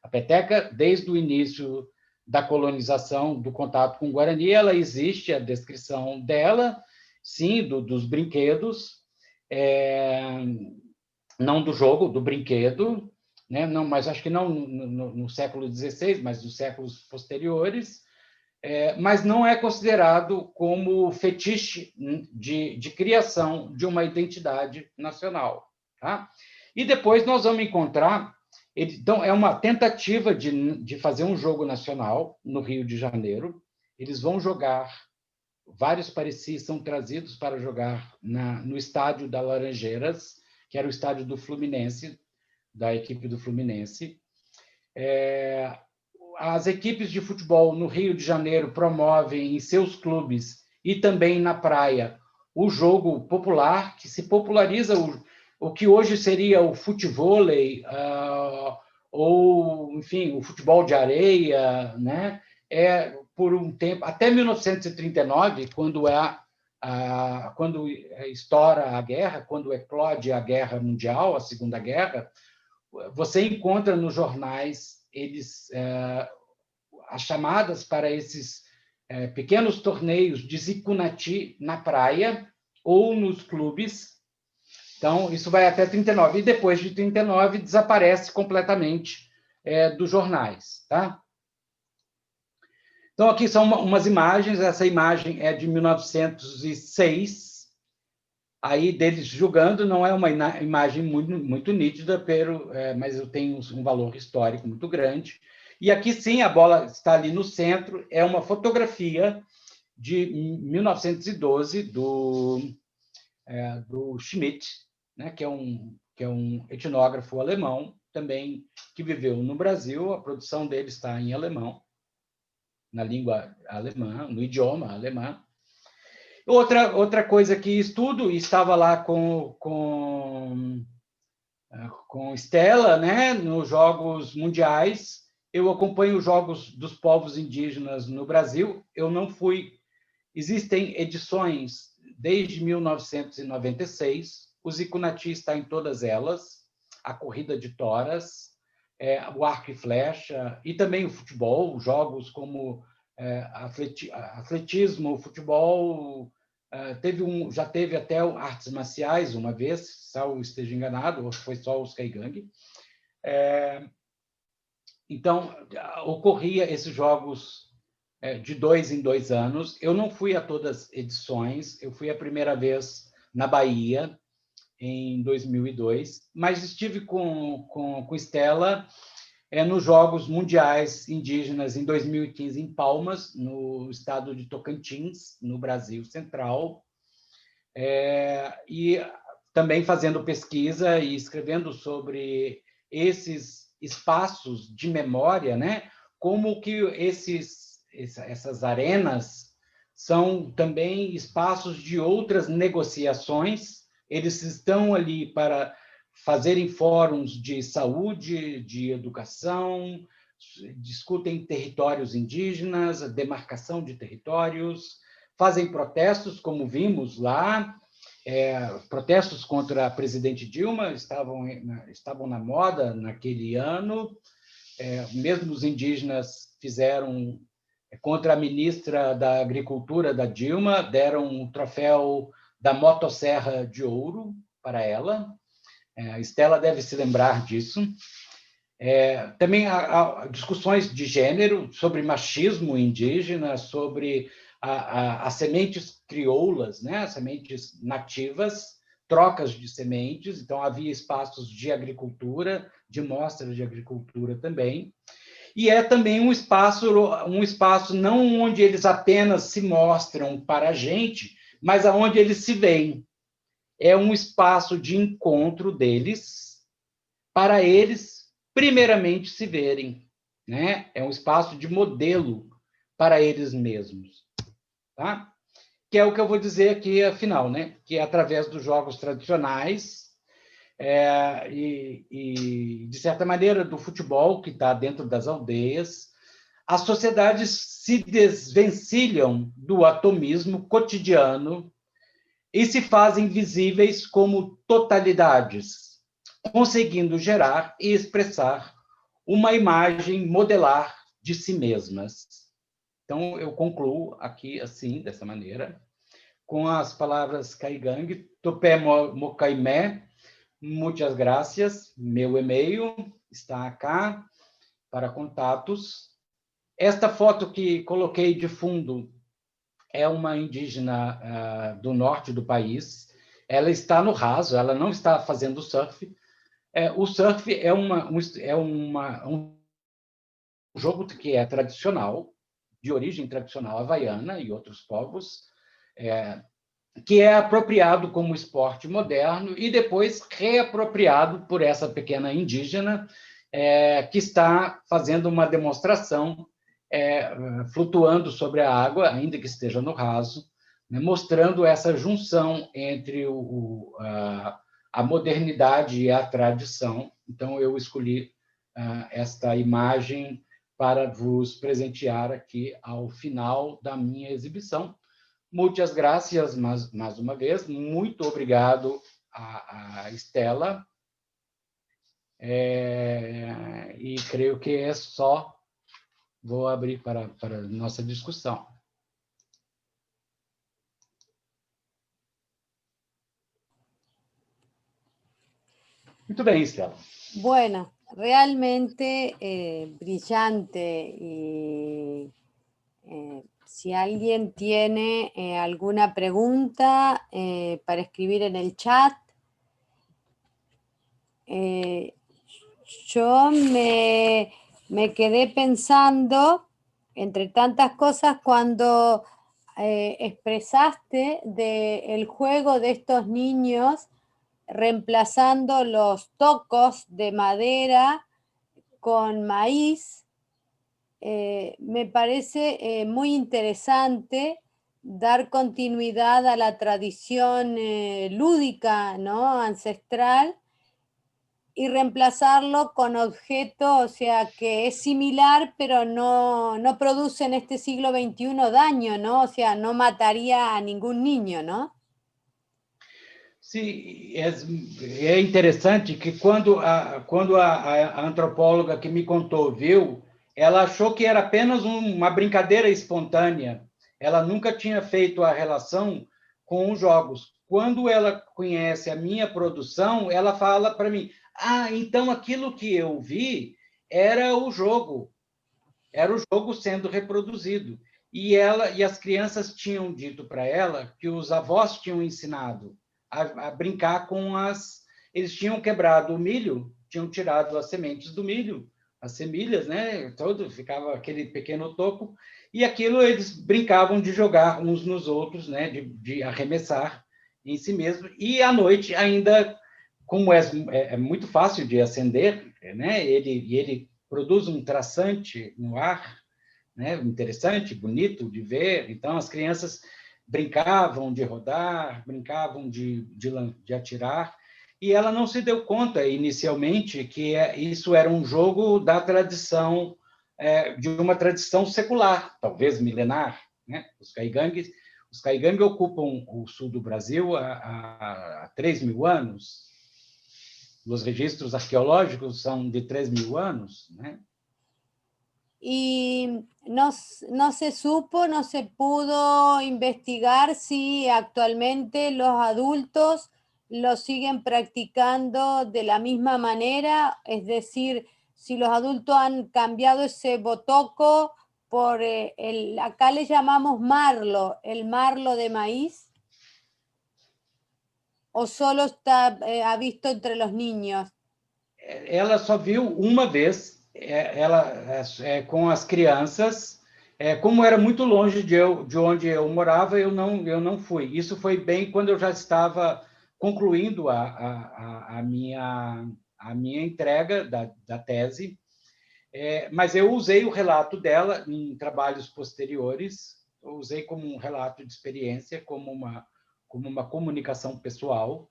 A peteca, desde o início da colonização, do contato com o Guarani, ela existe, a descrição dela, sim, dos brinquedos, não do jogo, do brinquedo, né? Não, mas acho que não no século XVI, mas nos séculos posteriores, mas não é considerado como fetiche de criação de uma identidade nacional. Tá? E depois nós vamos encontrar... Então, é uma tentativa de fazer um jogo nacional no Rio de Janeiro. Eles vão jogar, vários parecidos são trazidos para jogar no estádio da Laranjeiras, que era o estádio do Fluminense, da equipe do Fluminense. As equipes de futebol no Rio de Janeiro promovem em seus clubes e também na praia o jogo popular, que se populariza o que hoje seria o futevôlei, ou, enfim, o futebol de areia, né? Por um tempo, até 1939, quando estoura a guerra, quando eclode a Guerra Mundial, a Segunda Guerra, você encontra nos jornais as chamadas para esses pequenos torneios de Zikunati na praia ou nos clubes. Então, isso vai até 39. E depois de 39, desaparece completamente dos jornais. Tá? Então, aqui são umas imagens. Essa imagem é de 1906. Aí, deles jogando, não é uma imagem muito nítida, mas tem um valor histórico muito grande. E aqui, sim, a bola está ali no centro. É uma fotografia de 1912 do Schmidt, né, que é um etnógrafo alemão, também que viveu no Brasil. A produção dele está em alemão, na língua alemã, no idioma alemão. Outra coisa que estudo, e estava lá com Stella, né, nos Jogos Mundiais, eu acompanho os Jogos dos Povos Indígenas no Brasil. Eu não fui Existem edições desde 1996, o Zico Nati está em todas elas, a corrida de toras, o arco e flecha, e também o futebol, jogos como atletismo, futebol, já teve até artes marciais uma vez, se eu esteja enganado, ou foi só os Kaigang. Então, ocorria esses jogos de 2 em 2 anos. Eu não fui a todas as edições, eu fui a primeira vez na Bahia, em 2002, mas estive com Estela nos Jogos Mundiais Indígenas em 2015, em Palmas, no estado de Tocantins, no Brasil Central, e também fazendo pesquisa e escrevendo sobre esses espaços de memória, né? Como que essas arenas são também espaços de outras negociações. Eles estão ali para fazerem fóruns de saúde, de educação, discutem territórios indígenas, a demarcação de territórios, fazem protestos, como vimos lá, protestos contra a presidente Dilma estavam na moda naquele ano, mesmo os indígenas fizeram contra a ministra da Agricultura da Dilma, deram um troféu da motosserra de ouro para ela. A Estela deve se lembrar disso. Também há discussões de gênero, sobre machismo indígena, sobre as sementes crioulas, né? As sementes nativas, trocas de sementes. Então, havia espaços de agricultura, de mostras de agricultura também. E também um espaço não onde eles apenas se mostram para a gente, mas aonde eles se veem. É um espaço de encontro deles, para eles, primeiramente, se verem, né? É um espaço de modelo para eles mesmos, tá? Que é o que eu vou dizer aqui, afinal, né? Que é através dos jogos tradicionais e, de certa maneira, do futebol, que está dentro das aldeias, as sociedades se desvencilham do atomismo cotidiano e se fazem visíveis como totalidades, conseguindo gerar e expressar uma imagem modelar de si mesmas. Então, eu concluo aqui, assim, dessa maneira, com as palavras Kaigang, Tupé Mocaimé, muitas graças, meu e-mail está cá para contatos. Esta foto que coloquei de fundo é uma indígena do norte do país. Ela está no raso, ela não está fazendo surf. O surf é um jogo que é tradicional, de origem tradicional havaiana e outros povos, que é apropriado como esporte moderno e depois reapropriado por essa pequena indígena que está fazendo uma demonstração flutuando sobre a água, ainda que esteja no raso, né, mostrando essa junção entre a modernidade e a tradição. Então, eu escolhi esta imagem para vos presentear aqui ao final da minha exibição. Muitas graças, mais uma vez. Muito obrigado a Estela. E creio que é só. Vou abrir para a nossa discussão. Muito bem, Estela. Bueno, realmente brillante y si alguien tiene alguna pregunta para escribir en el chat, yo me quedé pensando, entre tantas cosas, cuando expresaste del juego de estos niños reemplazando los tocos de madera con maíz. Me parece muy interesante dar continuidad a la tradición lúdica, ¿no? Ancestral, y reemplazarlo con objetos, o sea, que es similar, pero no produce en este siglo XXI daño, ¿no? O sea, no mataría a ningún niño, ¿no? Sim, é interessante que quando a antropóloga que me contou viu, ela achou que era apenas uma brincadeira espontânea. Ela nunca tinha feito a relação com os jogos. Quando ela conhece a minha produção, ela fala para mim: ah, então aquilo que eu vi era o jogo sendo reproduzido. E as crianças tinham dito para ela que os avós tinham ensinado a brincar com eles tinham quebrado o milho, tinham tirado as sementes do milho, as semilhas, né? Todo ficava aquele pequeno toco, e aquilo eles brincavam de jogar uns nos outros, né? De arremessar em si mesmo. E à noite ainda, como é muito fácil de acender, né? Ele produz um traçante no ar, né? Interessante, bonito de ver. Então, as crianças brincavam de rodar, brincavam de atirar, e ela não se deu conta, inicialmente, que isso era um jogo da tradição, de uma tradição secular, talvez milenar, né? Os caigangues ocupam o sul do Brasil há 3.000 anos. Os registros arqueológicos são de 3.000 anos, né? Y no se supo, no se pudo investigar si actualmente los adultos lo siguen practicando de la misma manera, es decir, si los adultos han cambiado ese botoco por acá le llamamos marlo, el marlo de maíz, o solo está ha visto entre los niños. Ela só viu uma vez, com as crianças, como era muito longe de onde eu morava, eu não fui. Isso foi bem quando eu já estava concluindo a minha entrega da tese, mas eu usei o relato dela em trabalhos posteriores, eu usei como um relato de experiência, como uma comunicação pessoal,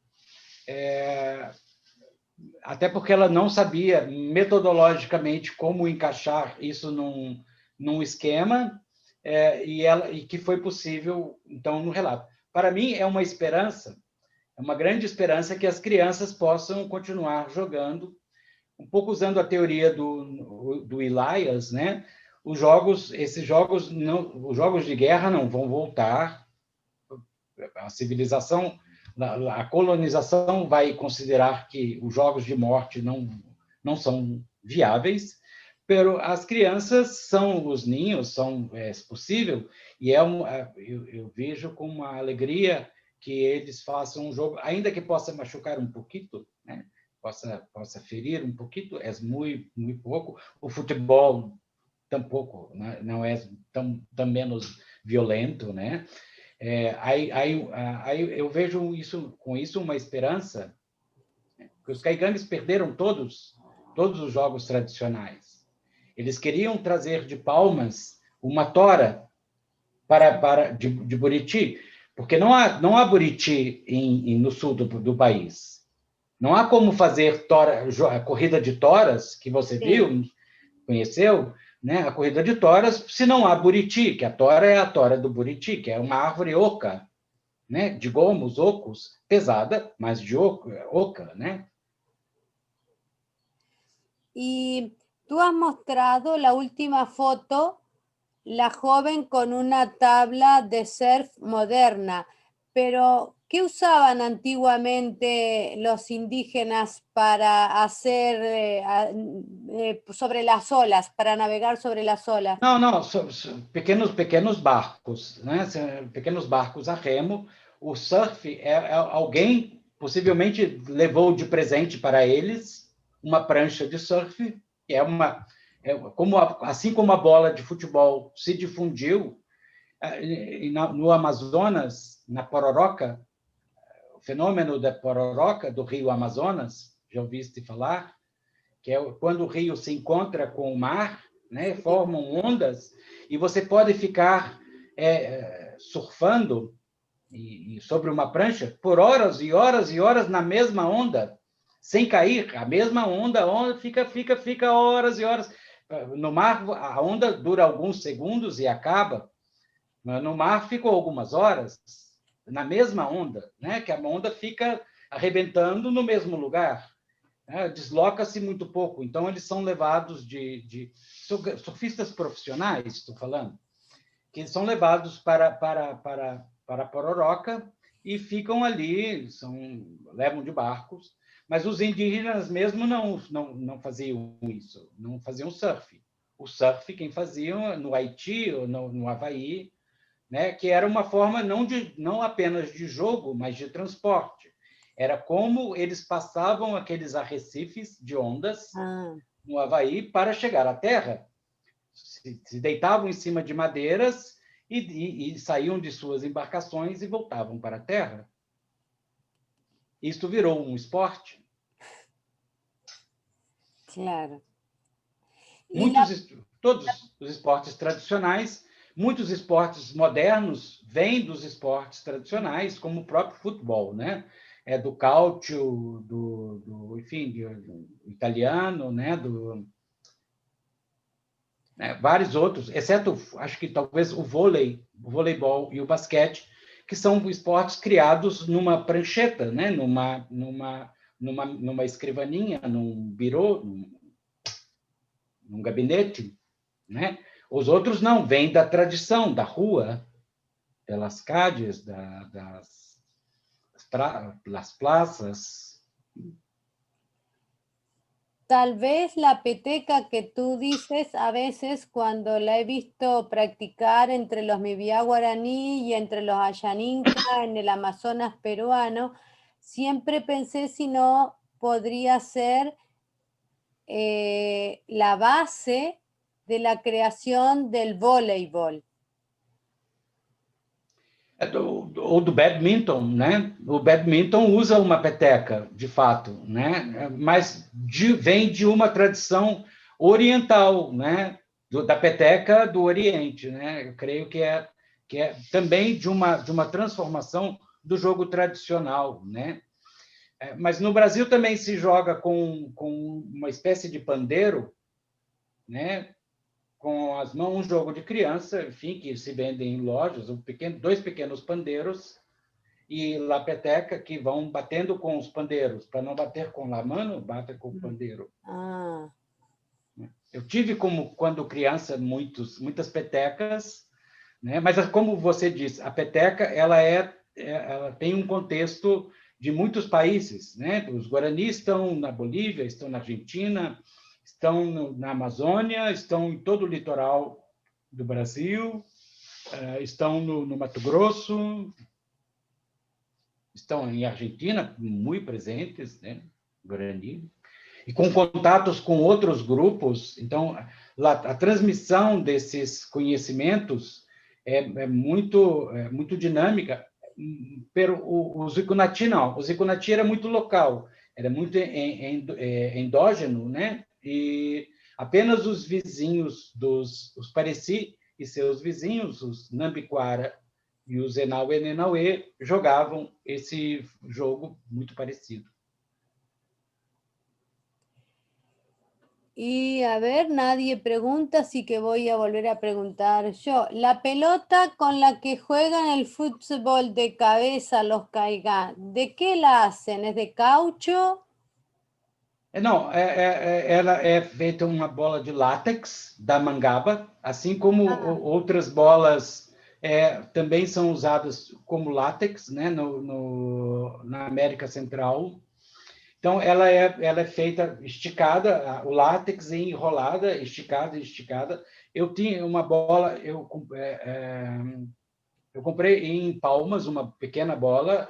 até porque ela não sabia metodologicamente como encaixar isso num esquema, e que foi possível, então, no relato. Para mim, é uma esperança, é uma grande esperança que as crianças possam continuar jogando, um pouco usando a teoria do Elias, né? Os jogos de guerra não vão voltar, a civilização, a colonização vai considerar que os jogos de morte não são viáveis, mas as crianças são os ninhos, é possível, e eu vejo com uma alegria que eles façam um jogo, ainda que possa machucar um pouquinho, né? Possa ferir um pouquinho, é muito, muito pouco. O futebol tampouco, né? Não é tão menos violento, né? Aí eu vejo com isso uma esperança, né? Que os caigangues perderam todos os jogos tradicionais. Eles queriam trazer de Palmas uma tora de Buriti, porque não há Buriti no sul do país. Não há como fazer a corrida de toras, que você viu, conheceu, né? A corrida de toras, se não há Buriti, que a tora é a tora do Buriti, que é uma árvore oca, né? De gomos, ocos, pesada, mas de oca, né? Y tú has mostrado la última foto, la joven con una tabla de surf moderna, pero ¿qué usaban antiguamente los indígenas para hacer sobre las olas, para navegar sobre las olas? Não, pequenos barcos, né? Pequenos barcos a remo. O surf alguém possivelmente levou de presente para eles uma prancha de surf, que assim como a bola de futebol se difundiu no Amazonas, na Pororoca, o fenômeno da Pororoca, do rio Amazonas, já ouviste falar, que é quando o rio se encontra com o mar, né, formam ondas, e você pode ficar surfando sobre uma prancha por horas e horas e horas na mesma onda, sem cair, a mesma onda, a onda fica horas e horas. No mar, a onda dura alguns segundos e acaba, mas no mar ficou algumas horas, na mesma onda, né? Que a onda fica arrebentando no mesmo lugar, né? Desloca-se muito pouco. Então, eles são levados de surfistas profissionais, estou falando, que são levados para Pororoca e ficam ali, levam de barcos, mas os indígenas mesmo não faziam isso, não faziam surf. O surf, quem fazia no Haiti ou no Havaí, né, que era uma forma não apenas de jogo, mas de transporte. Era como eles passavam aqueles arrecifes de ondas no Havaí para chegar à terra. Se deitavam em cima de madeiras e saíam de suas embarcações e voltavam para a terra. Isto virou um esporte. Claro. Todos os esportes tradicionais, muitos esportes modernos vêm dos esportes tradicionais, como o próprio futebol, né? É do cálcio, enfim, do italiano, né? Vários outros, exceto, acho que talvez o voleibol e o basquete, que são esportes criados numa prancheta, né? numa escrivaninha, num birô, num gabinete, né? Os outros não, vêm da tradição, da rua, pelas calles, das praças. Tal vez la peteca que tú dices, a veces cuando la he visto practicar entre los Mibiá guaraní y entre los Ayaninka en el Amazonas peruano, siempre pensé si no podría ser la base de la creación del voleibol. Ou do badminton, né? O badminton usa uma peteca, de fato, né? Mas vem de uma tradição oriental, né? Da peteca do Oriente, né? Eu creio que é também de uma transformação do jogo tradicional, né? Mas no Brasil também se joga com uma espécie de pandeiro, né? Com as mãos, um jogo de criança, enfim, que se vendem em lojas, dois pequenos pandeiros e la peteca, que vão batendo com os pandeiros. Para não bater com a mão, bate com o pandeiro. Eu tive, quando criança, muitas petecas, né? Mas, como você disse, a peteca ela tem um contexto de muitos países, né? Os guaranis estão na Bolívia, estão na Argentina, estão na Amazônia, estão em todo o litoral do Brasil, estão no Mato Grosso, estão em Argentina, muito presentes, né? Guarani, e com contatos com outros grupos. Então, a transmissão desses conhecimentos é muito dinâmica. Pero o Zikunati não. O Zikunati era muito local, era muito endógeno, né? E apenas os vizinhos os Pareci e seus vizinhos, os Nambiquara e os Enauê Nenauê, jogavam esse jogo muito parecido. Y a ver, nadie pregunta, así que voy a volver a preguntar yo. La pelota con la que juegan el fútbol de cabeza los caigá, ¿de qué la hacen? ¿Es de caucho? Não, ela é feita uma bola de látex da mangaba, assim como outras bolas também são usadas como látex, né, na América Central. Então, ela é feita esticada, o látex enrolada, esticada. Eu tinha uma bola, eu comprei em Palmas uma pequena bola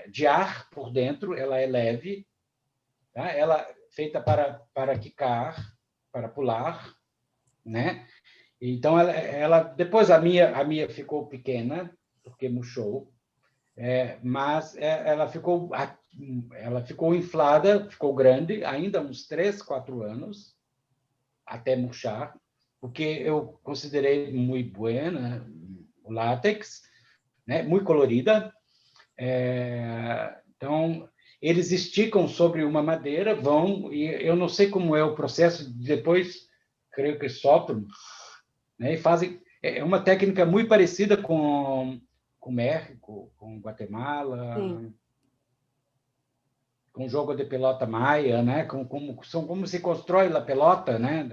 de ar por dentro, ela é leve, tá? Ela feita para quicar, para pular, né? Então, depois a minha ficou pequena, porque murchou, mas ela ficou inflada, ficou grande, ainda uns 3, 4 anos, até murchar, porque eu considerei muito buena, o látex, né? Muito colorida. Então, eles esticam sobre uma madeira, vão, e eu não sei como é o processo, depois, creio que sopram, né, e fazem... É uma técnica muito parecida com México, com Guatemala, Sí. com jogo de pelota maia, né? Como se constrói a pelota, né?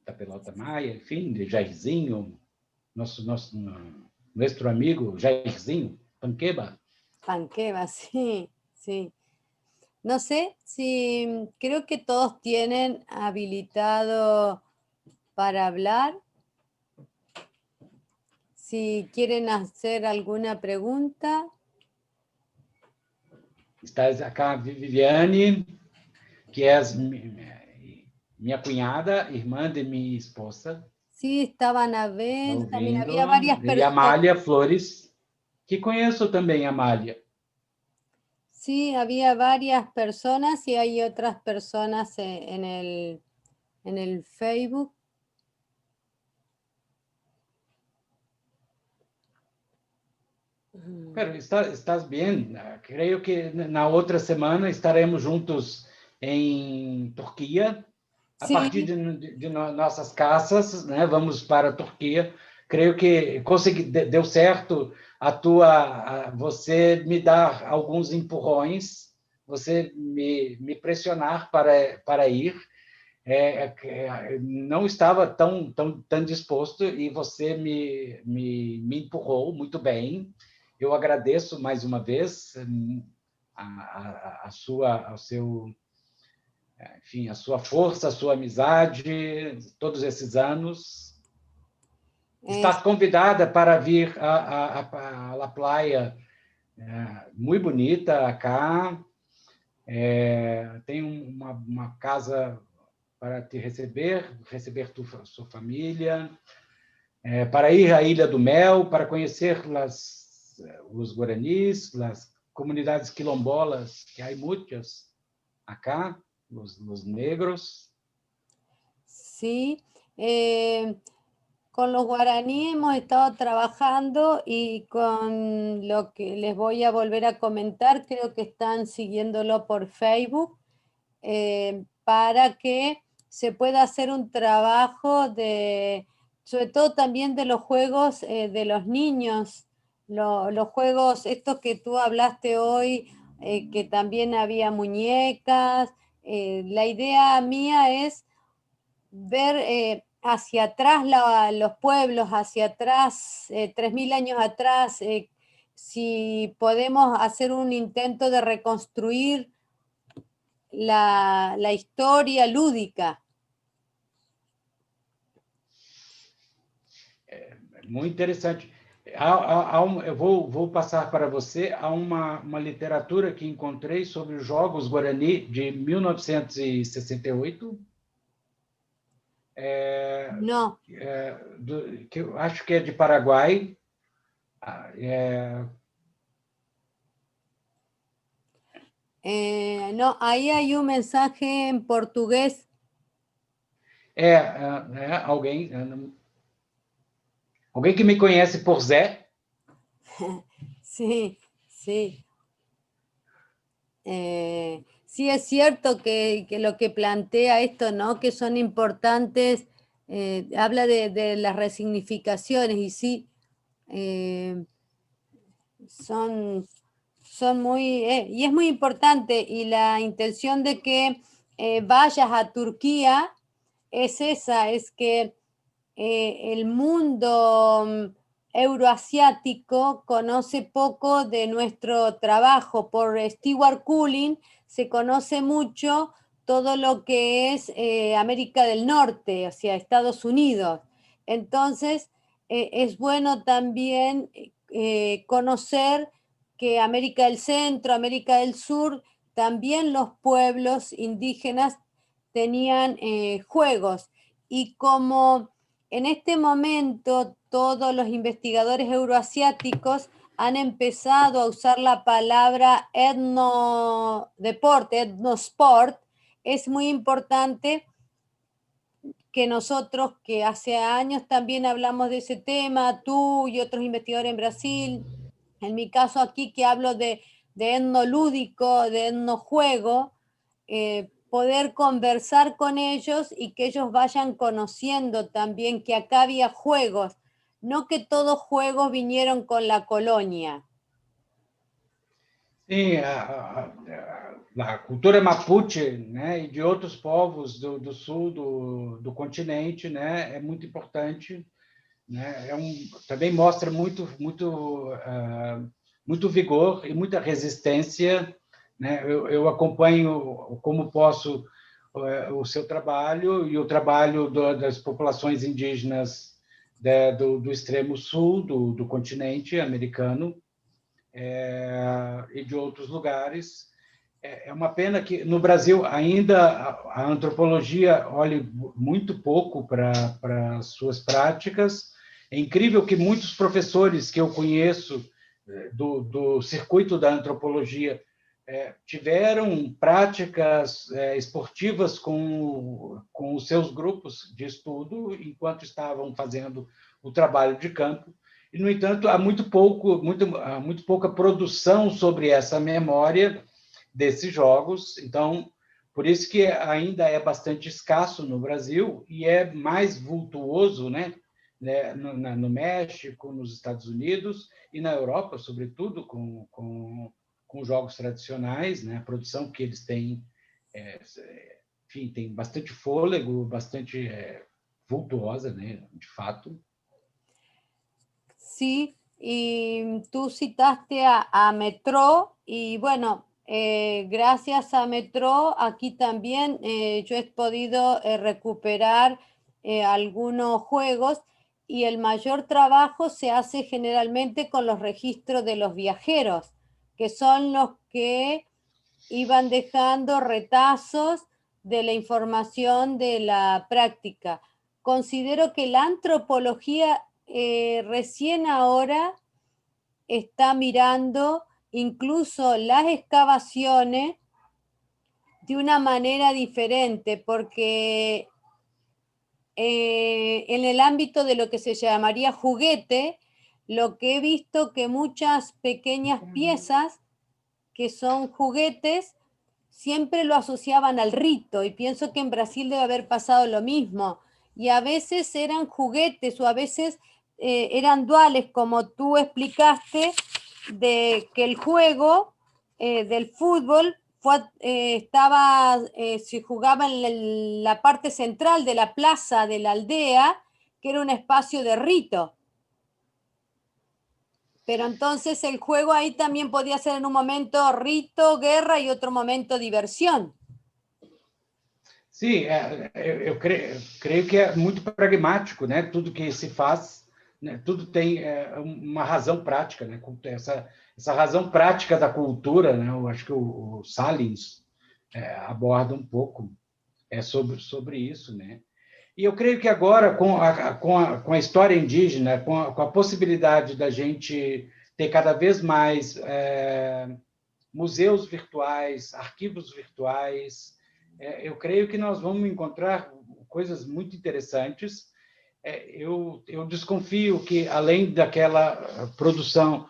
Da pelota maia, enfim, de Jairzinho, nosso amigo Jairzinho, Panqueba. Panqueva, sí, sí. No sé si creo que todos tienen habilitado para hablar. Si quieren hacer alguna pregunta. Está acá a Viviane, que é minha cunhada, irmã de minha esposa. Sí, estaba Está Anabel, también ouvindo. había varias E personas. Amália Flores, que conheço também, Amália. Sí, había varias personas y hay otras personas en el Facebook. Pero estás bem. Creio que na outra semana estaremos juntos em Turquia. A partir Sí, de nossas casas, né? Vamos para a Turquia. Creio que deu certo você me dar alguns empurrões, você me pressionar para ir. Não estava tão disposto e você me empurrou muito bem. Eu agradeço mais uma vez enfim, a sua força, a sua amizade, todos esses anos. Estás convidada para vir a La Playa, muito bonita acá. Tem uma casa para te receber sua família, para ir à Ilha do Mel, para conhecer os guaranis, as comunidades quilombolas, que há muitas acá, os negros. sí. Con los guaraníes hemos estado trabajando y con lo que les voy a volver a comentar, creo que están siguiéndolo por Facebook, para que se pueda hacer un trabajo sobre todo también de los juegos de los niños, los juegos, estos que tú hablaste hoy, que también había muñecas. La idea mía es ver hacia atrás los pueblos, hacia atrás, 3000 años atrás, si podemos hacer un intento de reconstruir la historia lúdica. Muito interessante. Eu vou passar para você uma literatura que encontrei sobre os Jogos Guarani de 1968. No. Que eu acho que é de Paraguai. No, ahí hay un mensaje en portugués. Alguém que me conhece por Zé? Sí, sí. Sí, es cierto que lo que plantea esto, ¿no? Que son importantes, habla de las resignificaciones y sí, son muy, y es muy importante, y la intención de que vayas a Turquía es esa, es que el mundo euroasiático conoce poco de nuestro trabajo. Por Stewart Coolin se conoce mucho todo lo que es América del Norte, o sea, Estados Unidos. Entonces, es bueno también conocer que América del Centro, América del Sur, también los pueblos indígenas tenían juegos. Y como en este momento todos los investigadores euroasiáticos han empezado a usar la palabra etnodeporte, etnosport, es muy importante que nosotros, que hace años también hablamos de ese tema, tú y otros investigadores en Brasil, en mi caso aquí que hablo de de etnolúdico, de etnojuego, poder conversar con ellos y que ellos vayan conociendo también que acá había juegos, no que todos juegos vinieron con la colonia. Sim, a cultura mapuche, né, e de outros povos do sul do continente, né, é muito importante, né, também mostra muito vigor e muita resistência, né. Eu acompanho como posso o seu trabalho e o trabalho das populações indígenas do extremo sul do continente americano, e de outros lugares. É uma pena que no Brasil ainda a antropologia olhe muito pouco para as suas práticas. É incrível que muitos professores que eu conheço do circuito da antropologia tiveram práticas esportivas com os seus grupos de estudo enquanto estavam fazendo o trabalho de campo. E, no entanto, há muito pouca produção sobre essa memória desses jogos. Então, por isso que ainda é bastante escasso no Brasil e é mais vultuoso, né, no México, nos Estados Unidos e na Europa, sobretudo, com jogos tradicionais, né, a produção que eles têm, enfim, tem bastante fôlego, bastante vultuosa, né, de fato. Sí, y tú citaste a Metro y bueno, gracias a Metro aquí también yo he podido recuperar algunos juegos y el mayor trabajo se hace generalmente con los registros de los viajeros, que son los que iban dejando retazos de la información de la práctica. Considero que la antropología recién ahora está mirando incluso las excavaciones de una manera diferente, porque en el ámbito de lo que se llamaría juguete, lo que he visto que muchas pequeñas piezas que son juguetes siempre lo asociaban al rito, y pienso que en Brasil debe haber pasado lo mismo, y a veces eran juguetes o a veces eran duales, como tú explicaste, de que el juego del fútbol se jugaba en la parte central de la plaza de la aldea, que era un espacio de rito. Pero entonces el juego ahí también podía ser en un momento rito, guerra y otro momento diversión. Sim, eu creio que é muito pragmático, né? Tudo que se faz, né? Tudo tem uma razão prática, né? Essa razão prática da cultura, né? Eu acho que o Salins aborda um pouco sobre isso, né? E eu creio que agora, com a história indígena, com a possibilidade da gente ter cada vez mais museus virtuais, arquivos virtuais, eu creio que nós vamos encontrar coisas muito interessantes. Eu desconfio que, além daquela produção,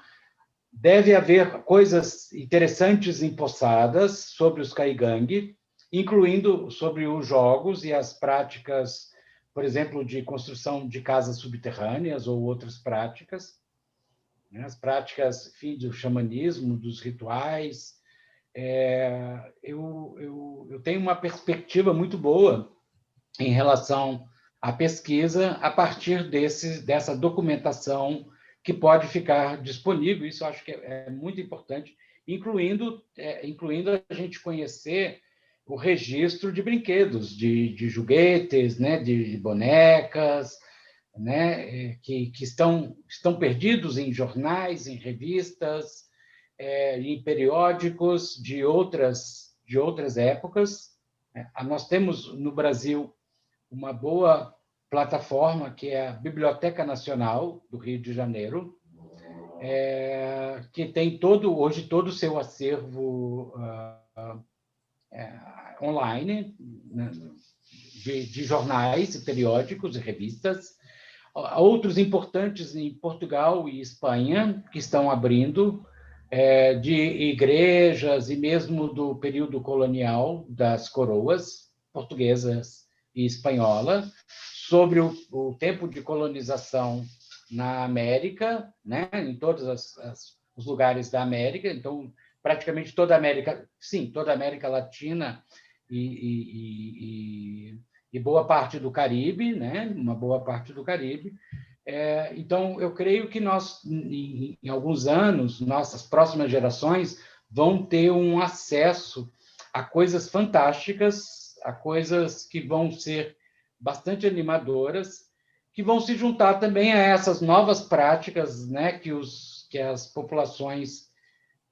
deve haver coisas interessantes empossadas sobre os caigangue, incluindo sobre os jogos e as práticas, por exemplo, de construção de casas subterrâneas ou outras práticas, né? As práticas, enfim, do xamanismo, dos rituais. Eu tenho uma perspectiva muito boa em relação à pesquisa a partir dessa documentação que pode ficar disponível. Isso eu acho que é muito importante, incluindo a gente conhecer o registro de brinquedos, de joguetes, né, de bonecas, né, que estão perdidos em jornais, em revistas, em periódicos de outras épocas. Nós temos no Brasil uma boa plataforma que é a Biblioteca Nacional do Rio de Janeiro, que tem hoje todo o seu acervo online, né, de jornais e periódicos e revistas. Outros importantes em Portugal e Espanha que estão abrindo de igrejas e mesmo do período colonial das coroas portuguesas e espanhola, sobre o tempo de colonização na América, né, em todos os lugares da América, então, praticamente toda a América, sim, toda a América Latina e boa parte do Caribe, né, uma boa parte do Caribe. Então, eu creio que nós, em alguns anos, nossas próximas gerações vão ter um acesso a coisas fantásticas, a coisas que vão ser bastante animadoras, que vão se juntar também a essas novas práticas, né, que as populações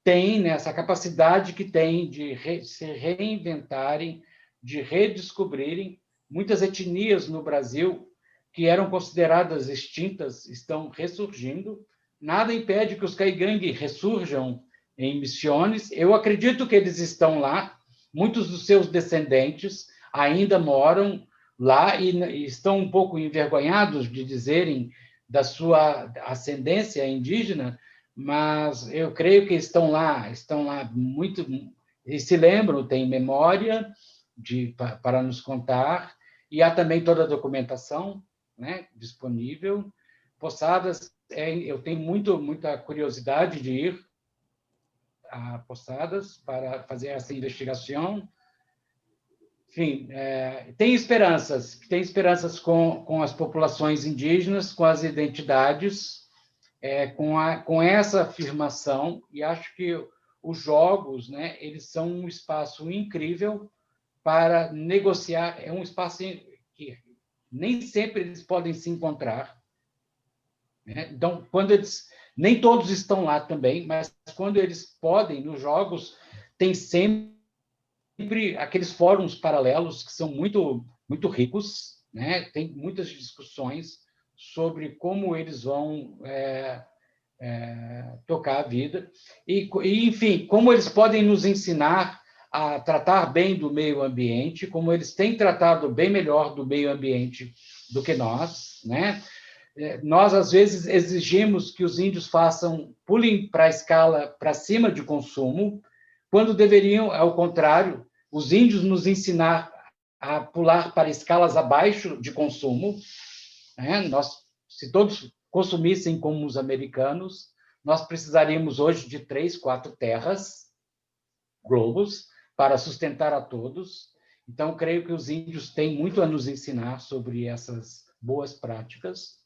têm, né, essa capacidade que têm de se reinventarem, de redescobrirem. Muitas etnias no Brasil que eram consideradas extintas estão ressurgindo. Nada impede que os caigangue ressurjam em Misiones. Eu acredito que eles estão lá. Muitos dos seus descendentes ainda moram lá e estão um pouco envergonhados de dizerem da sua ascendência indígena, mas eu creio que estão lá muito, e se lembram, têm memória para nos contar, e há também toda a documentação, né, disponível. Poçadas, eu tenho muita curiosidade de ir a Poçadas para fazer essa investigação. Enfim, tem esperanças com as populações indígenas, com as identidades, com essa afirmação, e acho que os jogos, né, eles são um espaço incrível para negociar, é um espaço que nem sempre eles podem se encontrar, né? Então, nem todos estão lá também, mas quando eles podem, nos jogos, tem sempre aqueles fóruns paralelos que são muito ricos, né? Tem muitas discussões sobre como eles vão tocar a vida e, enfim, como eles podem nos ensinar a tratar bem do meio ambiente, como eles têm tratado bem melhor do meio ambiente do que nós, né? Nós, às vezes, exigimos que os índios pulem para a escala para cima de consumo, quando deveriam, ao contrário, os índios nos ensinar a pular para escalas abaixo de consumo, né? Se todos consumissem como os americanos, nós precisaríamos hoje de 3, 4 terras, globos, para sustentar a todos. Então, creio que os índios têm muito a nos ensinar sobre essas boas práticas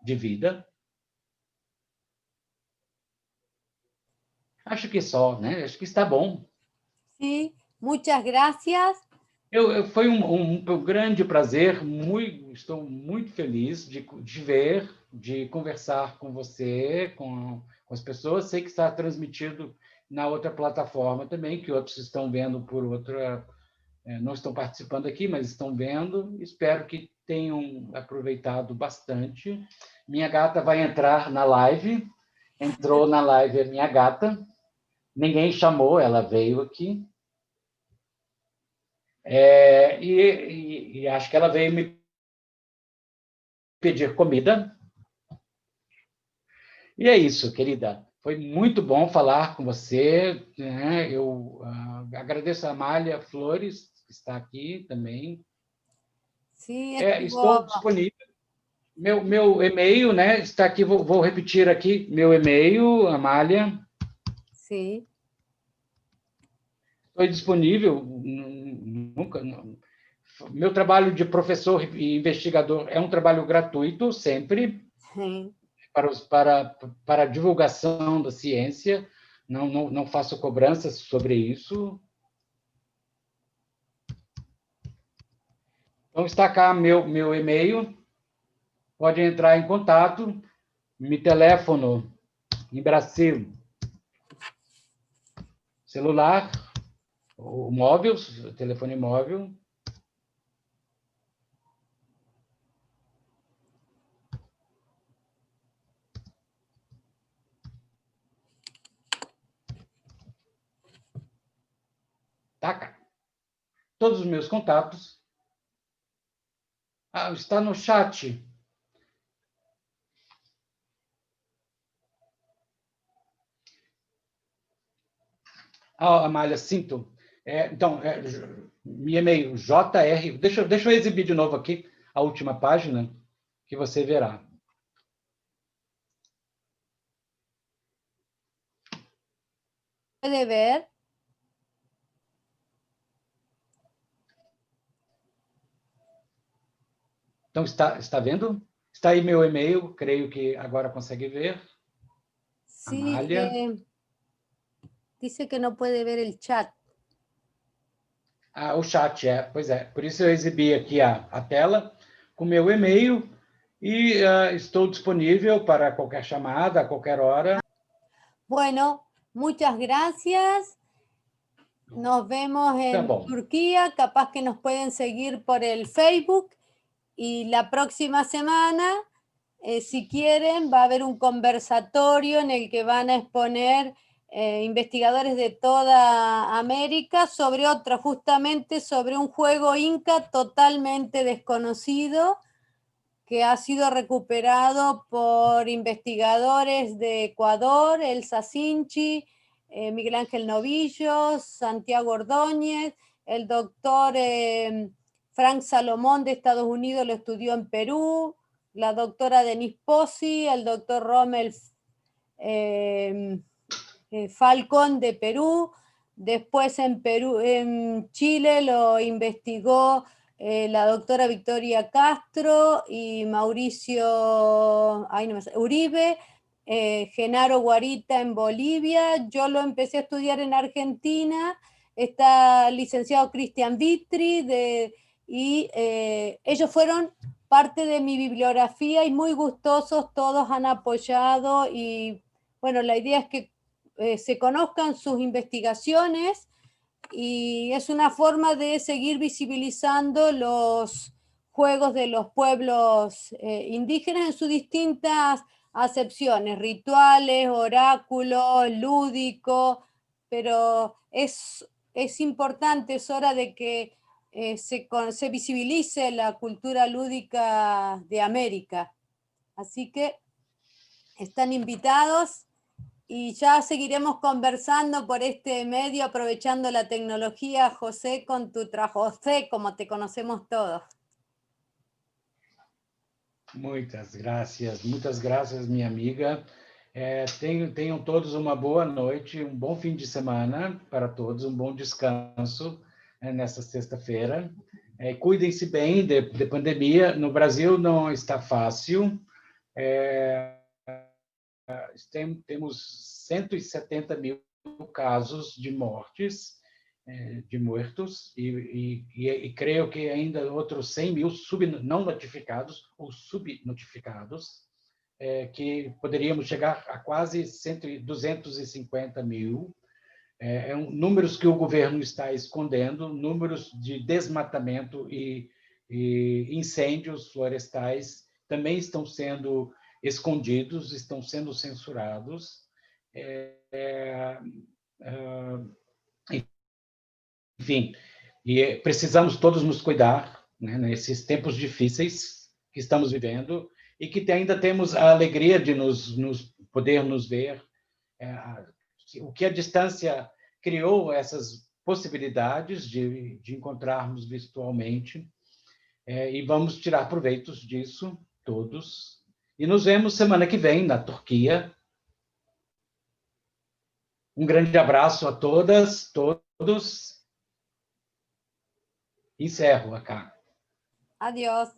de vida. Acho que só, né? Acho que está bom. Sí, muchas gracias. Foi um grande prazer, estou muito feliz de ver, de conversar com você, com as pessoas. Sei que está transmitido na outra plataforma também, que outros estão vendo por outra, não estão participando aqui, mas estão vendo. Espero que tenham aproveitado bastante. Minha gata vai entrar na live, entrou na live a minha gata, ninguém chamou, ela veio aqui. E acho que ela veio me pedir comida. E é isso, querida. Foi muito bom falar com você, né? Eu agradeço a Amália Flores, que está aqui também. Sí, Estou disponível. Meu e-mail, né, está aqui, vou repetir aqui, meu e-mail, Amália. Sí. Estou disponível, nunca... Meu trabalho de professor e investigador é um trabalho gratuito, sempre, Sí. para a divulgação da ciência. Não faço cobranças sobre isso. Então, está cá meu e-mail. Pode entrar em contato. Me telefono em Brasil. Celular, o móvel, telefone móvel. Tá cá. Todos os meus contatos. Está no chat. Ah, Amália, sinto. Então, meu e-mail, JR... Deixa eu exibir de novo aqui a última página, que você verá. ¿Puede ver? Então, está vendo? Está aí meu e-mail, creio que agora consegue ver. Sí, Amália. dice que no puede ver el chat. O chat, pois é. Por isso eu exibi aqui a tela com meu e-mail e estou disponível para qualquer chamada, a qualquer hora. Bueno, muchas gracias. Nos vemos en Turquía. Capaz que nos pueden seguir por el Facebook. Y la próxima semana, si quieren, va a haber un conversatorio en el que van a exponer investigadores de toda América justamente sobre un juego inca totalmente desconocido que ha sido recuperado por investigadores de Ecuador, Elsa Sinchi, Miguel Ángel Novillo, Santiago Ordóñez, el doctor Frank Salomón de Estados Unidos lo estudió en Perú, la doctora Denise Pozzi, el doctor Rommel Falcón de Perú, después en Chile lo investigó la doctora Victoria Castro y Mauricio Uribe, Genaro Guarita en Bolivia. Yo lo empecé a estudiar en Argentina. Está licenciado Cristian Vitri y ellos fueron parte de mi bibliografía y muy gustosos, todos han apoyado y bueno, la idea es que se conozcan sus investigaciones y es una forma de seguir visibilizando los juegos de los pueblos indígenas en sus distintas acepciones, rituales, oráculos, lúdico, pero es importante, es hora de que se visibilice la cultura lúdica de América. Así que están invitados. Y ya seguiremos conversando por este medio, aprovechando la tecnología, José, con tu trabajo, José, como te conocemos todos. Muitas graças, minha amiga. Tenham todos uma boa noite, um bom fim de semana para todos, um bom descanso nesta sexta-feira. Cuidem-se bem de pandemia. No Brasil não está fácil. Temos 170 mil casos de mortes, de mortos, e creio que ainda outros 100 mil não notificados ou subnotificados, que poderíamos chegar a quase 250 mil. Números que o governo está escondendo, números de desmatamento e incêndios florestais também estão sendo escondidos, estão sendo censurados. Enfim, e precisamos todos nos cuidar, né, nesses tempos difíceis que estamos vivendo e que ainda temos a alegria de poder nos ver. O que a distância criou essas possibilidades de encontrarmos virtualmente, e vamos tirar proveitos disso, todos. E nos vemos semana que vem, na Turquia. Um grande abraço a todas, todos. Encerro acá. Adiós.